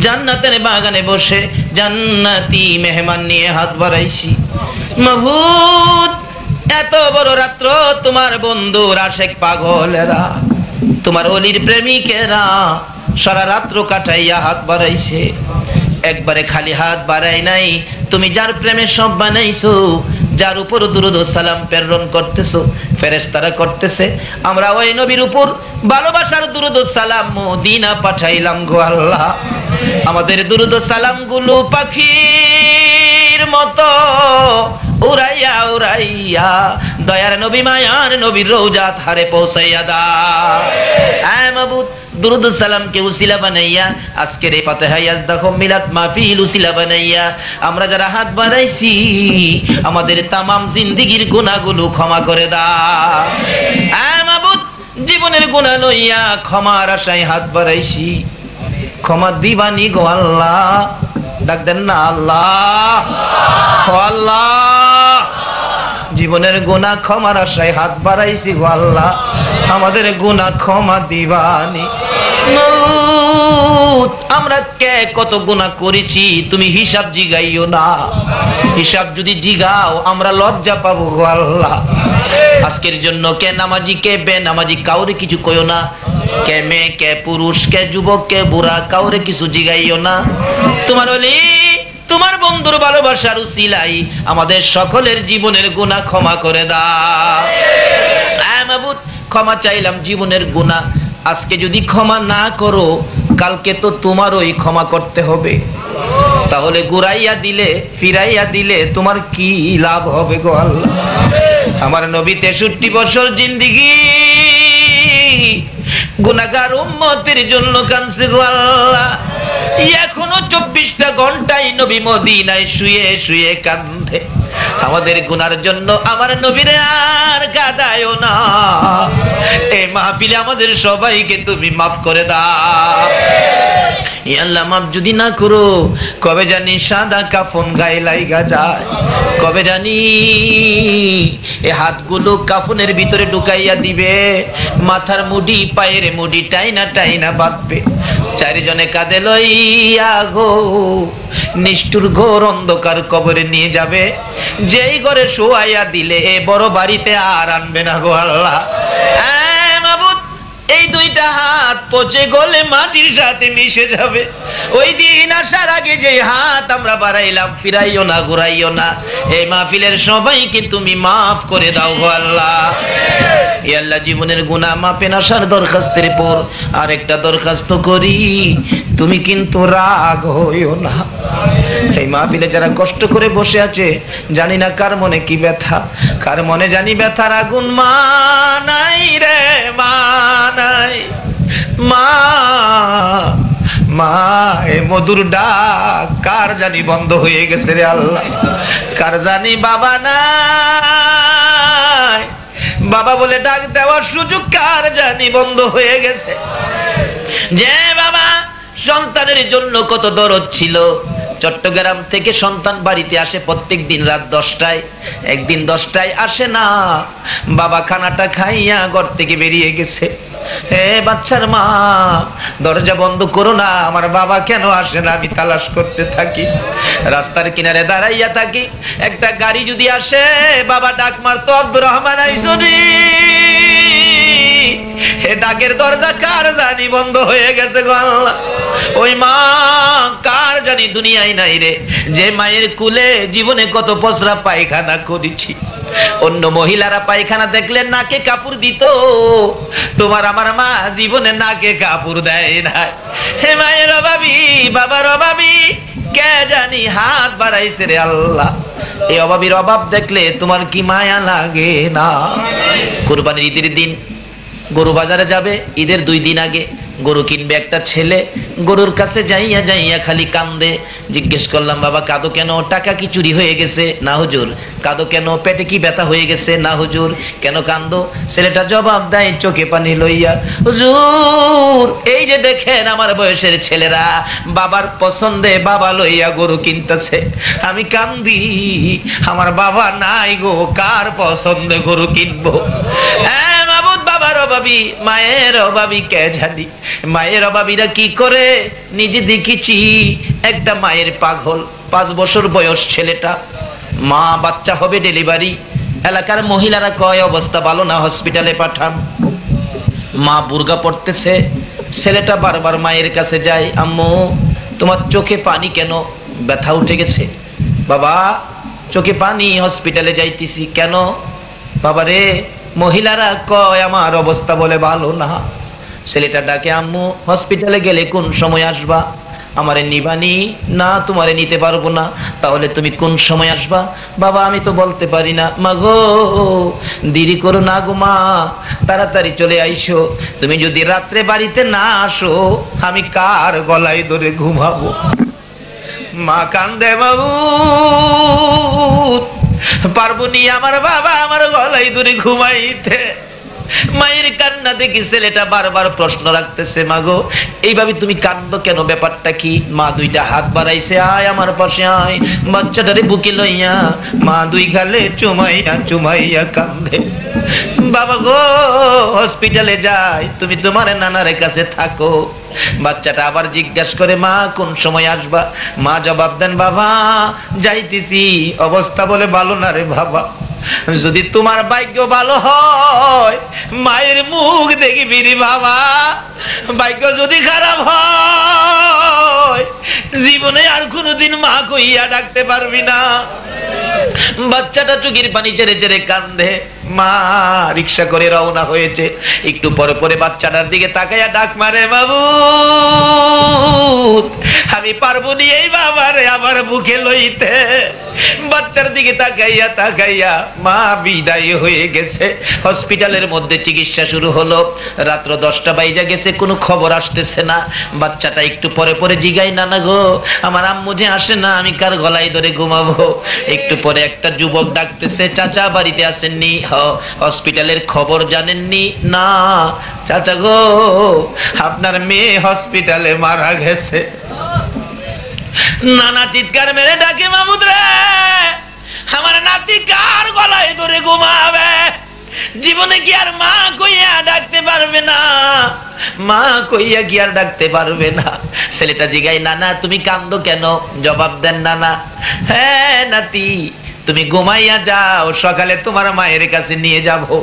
জান্নাতের বাগানে বসে জান্নাতি মেহমান নিয়ে হাত বাড়াইছি। মাবুদ, এত বড় রাত্র তোমার বন্ধুর আশেক পাগলেরা, তোমার ওলির প্রেমিকেরা সারা রাত্র কাটাইয়া হাত বাড়াইছে। একবারে খালি হাত বাড়াই নাই। তুমি যার প্রেমে সব বানাইছো, যার উপর দুরূদ ও সালাম প্রেরণ করতেছো, ফেরেশতারা করতেছে, আমরা ওই নবীর উপর ভালোবাসার দুরূদ ও সালাম মদিনা পাঠাইলাম গো আল্লাহ। আমাদের দুরূদ ও সালাম গুলো পাখির মতো উড়াইয়া উড়াইয়া দয়ার নবী, মায়ার নবীর রওজাত হারে পৌঁছাইয়া দাও। আয় মাবুদ, দুরূদ সালামকে উসিলা বানাইয়া আজকের এই ফাতিহা ইয়াজদাহ মিলাদ মাহফিল উসিলা বানাইয়া আমরা যারা হাত বাড়াইছি, আমাদের তামাম জিন্দেগীর গুনাহগুলো ক্ষমা করে দাও। আয় মাবুদ, জীবনের গুনাহ লইয়া ক্ষমার আশায় হাত বাড়াইছি, ক্ষমা দিবানি গো আল্লাহ। ডাক দেন না আল্লাহ, ও আল্লাহ। জীবনের গুনাহ ক্ষমার আশায় হাত বাড়াইছি গো আল্লাহ, আমাদের গুনাহ ক্ষমা দিবানি। আমরা কে কত গুনাহ করেছি তুমি হিসাব জিগাইও না, হিসাব যদি জিগাও আমরা লজ্জা পাবো গো আল্লাহ। আজকের জন্য কে নামাজি কে বেনামাজি কাউরে কিছু কইও না, কে মেয়ে কে পুরুষ কে যুবক কে বুড়া কাউরে কিছু জিগাইও না। তোমার ওলি তোমার বন্ধুর ভালোবাসার উসিলাই আমাদের সকলের জীবনের গুনাহ ক্ষমা করে দাও। মাবুদ ক্ষমা চাইলাম জীবনের গুনাহ, আজকে যদি ক্ষমা না করো কালকে তো তোমারই ক্ষমা করতে হবে। তাহলে ঘুরাইয়া দিলে ফিরাইয়া দিলে তোমার কি লাভ হবে গো আল্লাহ। আমার নবী 63 বছর জিন্দেগি গুনাহগার উম্মতের জন্য কাঁদছে গো আল্লাহ। এখনো 24টা ঘন্টায় নবী মদিনায় শুয়ে শুয়ে কাঁদে। আমাদের গুনার জন্য আমার নবীরে আর কাঁদায়ও না। এই মাহফিলে আমাদের সবাইকে তুমি মাফ করে দাও। ইয়া আল্লাহ মাফ যদি না করো কবে জানি সাদা কাফন গায়ে লাইগা যায়, কবে জানি এই হাতগুলো কাফনের ভিতরে ঢুকাইয়া দিবে, মাথার মুডি পায়ের মুডি টাইনা টাইনা বাঁধবে। চারিজনে কাঁদে লইয়া গো নিষ্ঠুর ঘোর অন্ধকার কবরে নিয়ে যাবে। যেই ঘরে শোয়াইয়া দিলে এ বড় বাড়িতে আর আনবে না গো আল্লাহ। মাবুদ এই দুইটা হাত পচে গলে মাটির সাথে মিশে যাবে। ওই দিন আসার আগে যে হাত আমরা বাড়াইলাম ফিরাইও না ঘুরাইও না। এই মাহফিলের সবাইকে তুমি মাফ করে দাও গো আল্লাহ। ইয়া আল্লাহ জীবনের গুনাহ মাপেন আসার দরখাস্তের পর আরেকটা দরখাস্ত করি, তুমি কিন্তু রাগ হইও না। এই মাহফিলে যারা কষ্ট করে বসে আছে জানি না কার মনে কি ব্যথা, কার মনে জানি ব্যথার আগুন মা নাই রে মা নাই। মা মা এ মধুর ডাক কার জানি বন্ধ হয়ে গেছে রে আল্লাহ। কার জানি বাবা নাই, বাবা বলে ডাক দেওয়ার সুযোগ কার জানি বন্ধ হয়ে গেছে। যে বাবা সন্তানের জন্য কত দরদ ছিল, চট্টগ্রাম থেকে সন্তান বাড়িতে আসে প্রত্যেক দিন রাত 10টায়, একদিন 10টায় আসে না, বাবা খানাটা খাইয়া ঘর থেকে বেরিয়ে গেছে। হে বাচ্চার মা দরজা বন্ধ করো না, আমার বাবা কেন আসে না, আমি তালাশ করতে থাকি, রাস্তার কিনারে দাঁড়াইয়া থাকি। একটা গাড়ি যদি আসে বাবা ডাক মারতো আব্দুর রহমান আইসনি, হে ডাকের দরজা কার জানি বন্ধ হয়ে গেছে গো আল্লাহ। ওই মা কার জানি দুনিয়ায় নাই রে, যে মায়ের কুলে জীবনে কত পচরা পায়খানা করেছি। অন্য মহিলারা পায়খানা দেখলে নাকে কাপড় দিত, তোমার আমার মা জীবনে নাকে কাপড় দেয় না। হে মায়ের অভাবী বাবার অভাবী কে জানি হাত বাড়াইছে রে আল্লাহ। এই অভাবীর অভাব দেখলে তোমার কি মায়া লাগে না? কুরবানির ঈদের দিন গরু বাজারে যাবে, ঈদের 2 দিন আগে গরু কিনবে একটা ছেলে, গরুর কাছে যাইয়া যাইয়া খালি কান্দে। জিজ্ঞেস করলাম বাবা কাঁদো কেন, টাকা কি চুরি হয়ে গেছে? না হুজুর। কাঁদো কেন, পেটে কি ব্যথা হয়ে গেছে? না হুজুর। কেন কান্দো? ছেলেটা জবাব দেয় চোখে পানি লইয়া, হুজুর এই যে দেখেন আমার বয়সের ছেলেরা বাবার পছন্দে বাবা লইয়া গরু কিনতেছে, আমি কান্দি আমার বাবা নাই গো, কার পছন্দে গরু কিনবো? বাবার অভাবী মায়ের অভাবী কে জানি। মায়ের অভাবীরা কি করে নিজে দেখেছি। একটা মায়ের পাগল, 5 বছর বয়স ছেলেটা, মা বাচ্চা হবে ডেলিভারি, এলাকার মহিলারা কয় অবস্থা ভালো না, হসপিটালে পাঠান। মা বুরকা পড়তেছে, ছেলেটা বারবার মায়ের কাছে যায়, আম্মু তোমার চোখে পানি কেন? ব্যথা উঠে গেছে। বাবা চোখে পানি, হসপিটালে যাইতেছি। কেন? বাবারে মহিলারা কয় আমার অবস্থা বলে ভালো না। ছেলেটা ডাকে, আম্মু হসপিটালে গেলে কোন সময় আসবা? আমারে নিবানি? না তোমারে নিতে পারবো না। তাহলে তুমি কোন সময় আসবা? বাবা আমি তো বলতে পারি না। মা গো দেরি করো না গো মা, তাড়াতাড়ি চলে আইসো। তুমি যদি রাত্রে বাড়িতে না আসো আমি কার গলায় ধরে ঘুমাবো? মা কান্দে, বাবু পারবনি আমার বাবা আমার গলায় ধরে ঘুমাইতে। মায়ের কান্না দেখি ছেলেটা বারবার প্রশ্ন রাখতেছে, মাগো এইভাবে তুমি কান্দো কেন, ব্যাপারটা কি? মা দুইটা হাত বাড়াইছে, আয় আমার পাশে আয়। বাচ্চাটারে বুকে লইয়া মা দুই গালে চুমাইয়া চুমাইয়া কান্দে। বাবা গো হসপিটালে যাই, তুমি তোমার নানার কাছে থাকো। বাচ্চাটা আবার জিজ্ঞাসা করে, মা কোন সময় আসবা? মা জবাব দেন, বাবা যাইতেছি, অবস্থা বলে ভালো না রে বাবা। যদি তোমার ভাগ্য ভালো হয় মায়ের মুখ দেখবি রে বাবা, ভাগ্য যদি খারাপ হয় জীবনে আর কোনোদিন মা কইয়া ডাকতে পারবি না। বাচ্চাটা চোখের পানি ছেড়ে ছেড়ে কান্দে। মা রিক্সা করে রওনা হয়েছে, একটু পরে পরে বাচ্চাটার দিকে তাকাইয়া ডাক মারে, বাবু আমি পারবো নি এই বাবারে আমার বুকে লইতে। বাচ্চার দিকে তাকাইয়া তাকাইয়া মা বিদায় হয়ে গেছে। হসপিটালের মধ্যে চিকিৎসা শুরু হলো। রাত্র 10টা বাইজা গেছে, কোনো খবর আসতেছে না। বাচ্চাটা একটু পরে পরে জিগাই, নানা গো আমার আম্মু যে আসে না, আমি কার গলায় ধরে ঘুমাবো? একটু পরে একটা যুবক ডাকতেছে, চাচা বাড়িতে আসেননি? হসপিটালের খবর জানেননি? না চাচা গো আপনার মেয়ে হসপিটালে মারা গেছে। নানা চিৎকার মেরে ডাকে, মামুদ রে আমার নাতি কার গলায় ধরে ঘুমাবে? জীবনে কি আর মা কইয়া ডাকতে পারবে না? মা কইয়া কি আর ডাকতে পারবে না? ছেলেটা জিগাই, নানা তুমি কান্দো কেন? জবাব দেন, নানা হ্যাঁ নাতি তুমি ঘুমাইয়া যাও, সকালে তোমার মায়ের কাছে নিয়ে যাবো।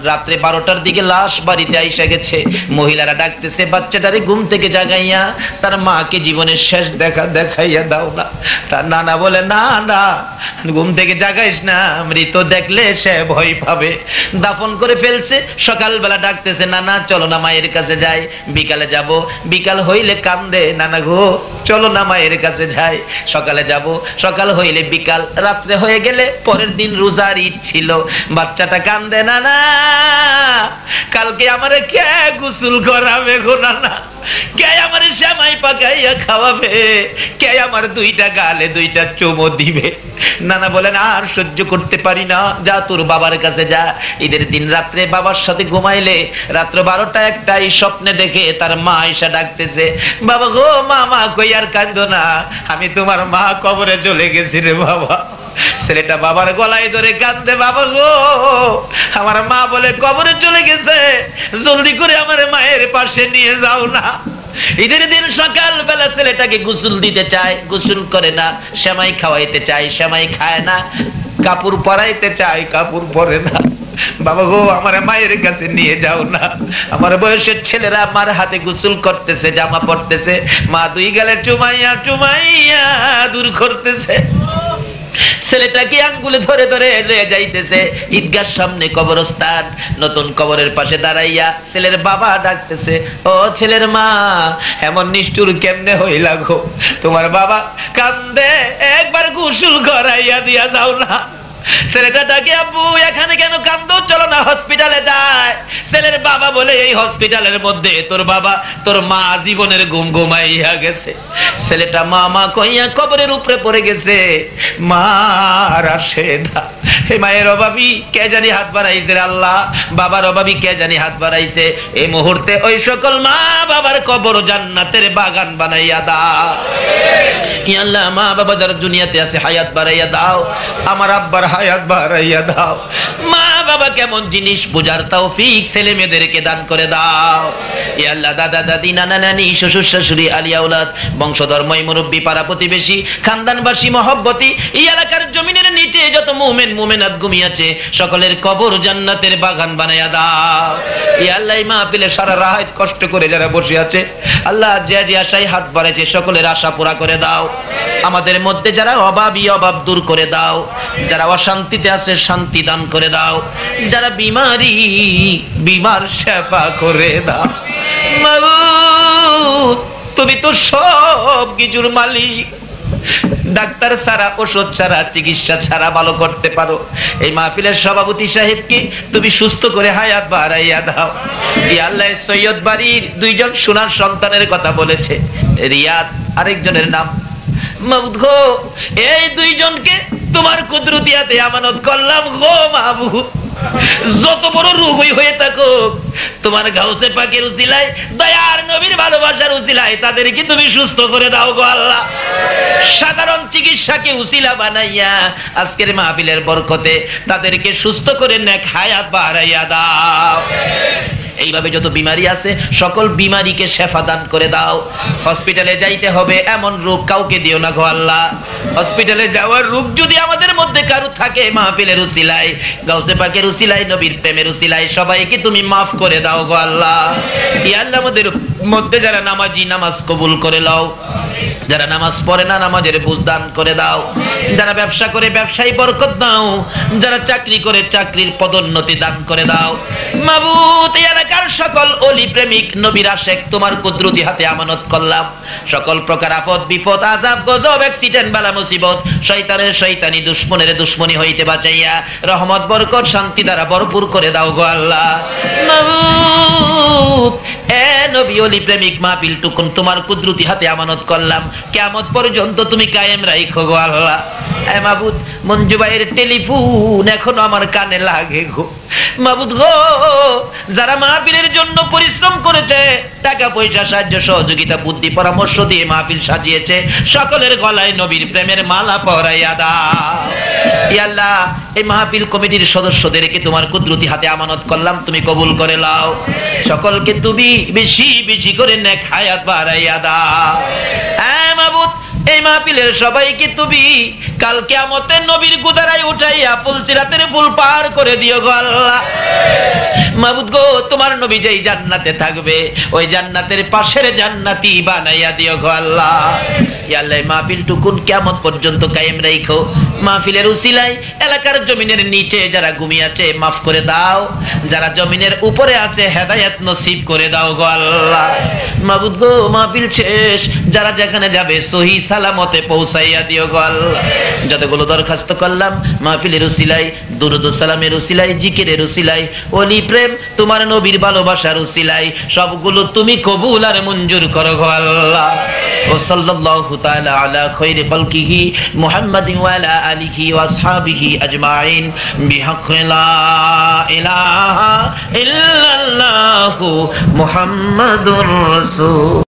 রাত্রে 12টার দিকে লাশ বাড়িতে আইসা গেছে। মহিলারা ডাকতেছে, বাচ্চাটারে ঘুম থেকে জাগাইয়া তার মাকে জীবনের শেষ দেখা দেখাইয়া দাও না। তার নানা বলে, না না ঘুম থেকে জাগাইস না, মৃত দেখলে সে ভয় পাবে, দাফন করে ফেলছে। সকালবেলা ডাকতেছে, নানা চলো না মায়ের কাছে যাই, বিকালে যাব। বিকাল হইলে কান্দে, নানা গো চলো না মায়ের কাছে যাই, সকালে যাব। সকাল হইলে বিকাল, রাত্রে হয়ে গেলে পরের দিন রোজার ঈদ ছিল। বাচ্চাটা কান্দে, নানা কালকে আমারে কে গোসল করাবে গো নানা, কে আমার সেমাই পাকাইয়া খাওয়াবে, কে আমার দুইটা গালে দুইটা চুমো দিবে? নানা বলেন, আর সহ্য করতে পারি না, যা তোর বাবার কাছে যা। ঈদের দিন রাত্রে বাবার সাথে ঘুমাইলে রাত্র 12টা 1টায় স্বপ্নে দেখে তার মা এসে ডাকতেছে, বাবা গো মা মা কই আর কাঁদো না, আমি তোমার মা কবরে চলে গেছি রে বাবা। ছেলেটা বাবার গলায় ধরে কাঁদে, বাবা গো আমার মা বলে কবরে চলে গেছে, জলদি করে আমার মায়ের পাশে নিয়ে যাও না। ঈদের দিন সকাল বেলা ছেলেটাকে গোসল দিতে চায়, গোসল করে না। সেমাই খাওয়াইতে চায়, সেমাই খায় না। কাপড় পরাইতে চায়, কাপড় পরে না। বাবা গো আমার মায়ের কাছে নিয়ে যাও না। আমার বয়সের ছেলেরা আমার হাতে গোসল করতেছে, জামা পরতেছে, মা দুই গালে চুমাইয়া চুমাইয়া দূর করতেছে। ছেলেটাকে আঙ্গুলে ধরে ধরে যাইতেছে ঈদগার সামনে কবরস্থান। নতুন কবরের পাশে দাঁড়াইয়া ছেলের বাবা ডাকতেছে, ও ছেলের মা এমন নিষ্ঠুর কেমনে হইলা গো? তোমার বাবা কান্দে, একবার গোসল করাইয়া দিয়া যাও না। ছেলেটা ডাকে, আব্বু এখানে কেন কান্দো, চলো না হসপিটালে যায়। ছেলের বাবা বলে, এই হসপিটালের মধ্যে তোর বাবা তোর মা জীবনের ঘুম ঘুমাইয়া গেছে। ছেলেটা মা মা কইয়া কবরের উপরে পড়ে গেছে। মার আসে না। হে মায়ের অভাবী কে জানি হাত বাড়াইছে রে আল্লাহ, বাবার অভাবী কে জানি হাত বাড়াইছে। এই মুহূর্তে ওই সকল মা বাবার কবর জান্নাতের বাগান বানাইয়া দাও। ইয়া আল্লাহ মা বাবা যারা দুনিয়াতে আছে হায়াত বাড়াইয়া দাও, আমার আব্বার হায়াত বাড়াইয়া দাও। মা বাবা কেমন জিনিস বোঝার তৌফিক ছেলে মেয়েদেরকে দান করে দাও। ইয়া আল্লাহ দাদা দাদি নানা নানি শ্বশুর শাশুড়ি আলিয়া আওলাদ বংশধর মই মুরব্বী পাড়া প্রতিবেশী খানদানবাসী মহব্বতী এই এলাকার জমিনের নিচে যত মুমিন মুমিনাত ঘুমিয়েছে সকলের কবর জান্নাতের বাগান বানাইয়া দাও। ইয়া আল্লাহ এই মাহফিলে সারা রাত কষ্ট করে যারা বসে আছে আল্লাহ যে যে আশায় হাত বাড়াইছে সকলের আশা পুরা করে দাও। আমাদের মধ্যে যারা অভাবী অভাব দূর করে দাও, যারা অশান্তিতে আছে শান্তি দান করে দাও, যারা বিমারি বিমার সেবা করে দাও। মাবুদ তুমি তো সব কিছুর মালিক, ডাক্তার ছাড়া ওষুধ ছাড়া চিকিৎসা ছাড়া ভালো করতে পারো। এই মাহফিলের সভাপতি সাহেবকে তুমি সুস্থ করে হায়াত বাড়াইয়া দাও। ইয়া আল্লাহ সৈয়দ বাড়ির দুইজন সোনার সন্তানের কথা বলেছে, রিয়াদ আরেকজনের নাম মাবুদ গো, এই দুইজনকে তোমার কুদরতিয়াতে আমানত করলাম গো মাবুদ। যত বড় রোগই হয়ে থাকুক, তোমার গাউসে পাকের উসিলায়, দয়ার নবীর ভালোবাসার উসিলায় তাদেরকে তুমি সুস্থ করে দাও গো আল্লাহ। সাধারণ চিকিৎসাকে উসিলা বানাইয়া আজকের মাহফিলের বরকতে তাদেরকে সুস্থ করে নেক হায়াত বাড়াইয়া দাও। এইভাবে যত বিমারি আছে সকল বিমারিকে শেফা দান করে দাও। হসপিটালে যাইতে হবে এমন রোগ কাউকে দিও না গো আল্লাহ। হসপিটালে যাওয়ার রোগ যদি আমাদের মধ্যে কারো থাকে, মাহফিলের উসিলায়, গাউসে পাকের উসিলায়, নবীর প্রেমের উসিলায় সবাইকে তুমি মাফ করে দাও গো আল্লাহ। ইয়া আল্লাহ, আমাদের মধ্যে যারা নামাজি নামাজ কবুল করে নাও, যারা নামাজ পড়ে না নামাজের বুঝ দান করে দাও, যারা ব্যবসা করে ব্যবসায় বরকত দাও, যারা চাকরি করে চাকরির পদোন্নতি দান করে দাও। মাবুদ, এই এলাকার সকল ওলি প্রেমিক নবীর আশেক তোমার কুদরতি হাতে আমানত করলাম। সকল প্রকার আপদ বিপদ আযাব গজব অ্যাক্সিডেন্ট বালা মুসিবত শয়তানের শয়তানি দুশমনের দুশমনি হইতে বাঁচাইয়া রহমত বরকত শান্তি দ্বারা ভরপুর করে দাও গো আল্লাহ। মাবুদ, এ নবী ওলি প্রেমিক মাহফিল টুকুন তোমার কুদরতি হাতে আমানত করলাম, কিয়ামত পর্যন্ত তুমি কায়েম রাখো গো আল্লাহ। এ মাবুদ, মঞ্জু ভাইয়ের টেলিফোন এখনো আমার কানে লাগে গো মাবুদ গো। যারা মাহফিলের জন্য পরিশ্রম করেছে, টাকা পয়সা সাহায্য সহযোগিতা বুদ্ধি পরামর্শ দিয়ে মাহফিল সাজিয়েছে, সকলের গলায় নবীর প্রেমের মালা পরাইয়া দাও। ইয়া আল্লাহ, এই মাহফিল কমিটির সদস্যদেরকে তোমার কুদরতি হাতে আমানত করলাম, তুমি কবুল করে নাও। সকলকে তুমি বেশি বেশি করে নেক হায়াত বাড়াইয়া দাও। হ্যাঁ মাবুদ, এই মাহফিলের সবাইকে তুমি কাল কিয়ামতের নবীর গুদারায় উঠাইয়া পুলসিরাতের পুল পার করে দিও গো আল্লাহ। মাবুদ গো, তোমার নবী যেই জান্নাতে থাকবে ওই জান্নাতের পাশের জান্নাতি বানাইয়া দিও গো আল্লাহ। ইয়া আল্লাহ, মাহফিল টুকুন কিয়ামত পর্যন্ত কায়েম রাখো। মাহফিলের উসিলায় এলাকার জমিনের নিচে যারা ঘুমিয়ে আছে মাফ করে দাও, যারা জমিনের উপরে আছে হেদায়েত নসিব করে দাও গো আল্লাহ। মাবুদ গো, মাহফিল শেষ, যারা যেখানে যাবে সহি সালামতে পৌঁছাইয়া দিও গো আল্লাহ। যতগুলো দরখাস্ত করলাম মাহফিলের উসিলায়, দুরূদ ও সালামের উসিলায়, জিকিরের উসিলায়, ওলি প্রেম তোমার নবীর ভালোবাসার উসিলায় সবগুলো তুমি কবুল আর মঞ্জুর করো গো আল্লাহ। ও সাল্লাল্লাহু তাআলা আলা খায়রি খালকিহি মুহাম্মাদিন ওয়া আলা আলিহি ওয়া আসহাবিহি আজমাইন বিহাক্কি লা ইলাহা ইল্লাল্লাহু মুহাম্মাদুর রাসূল।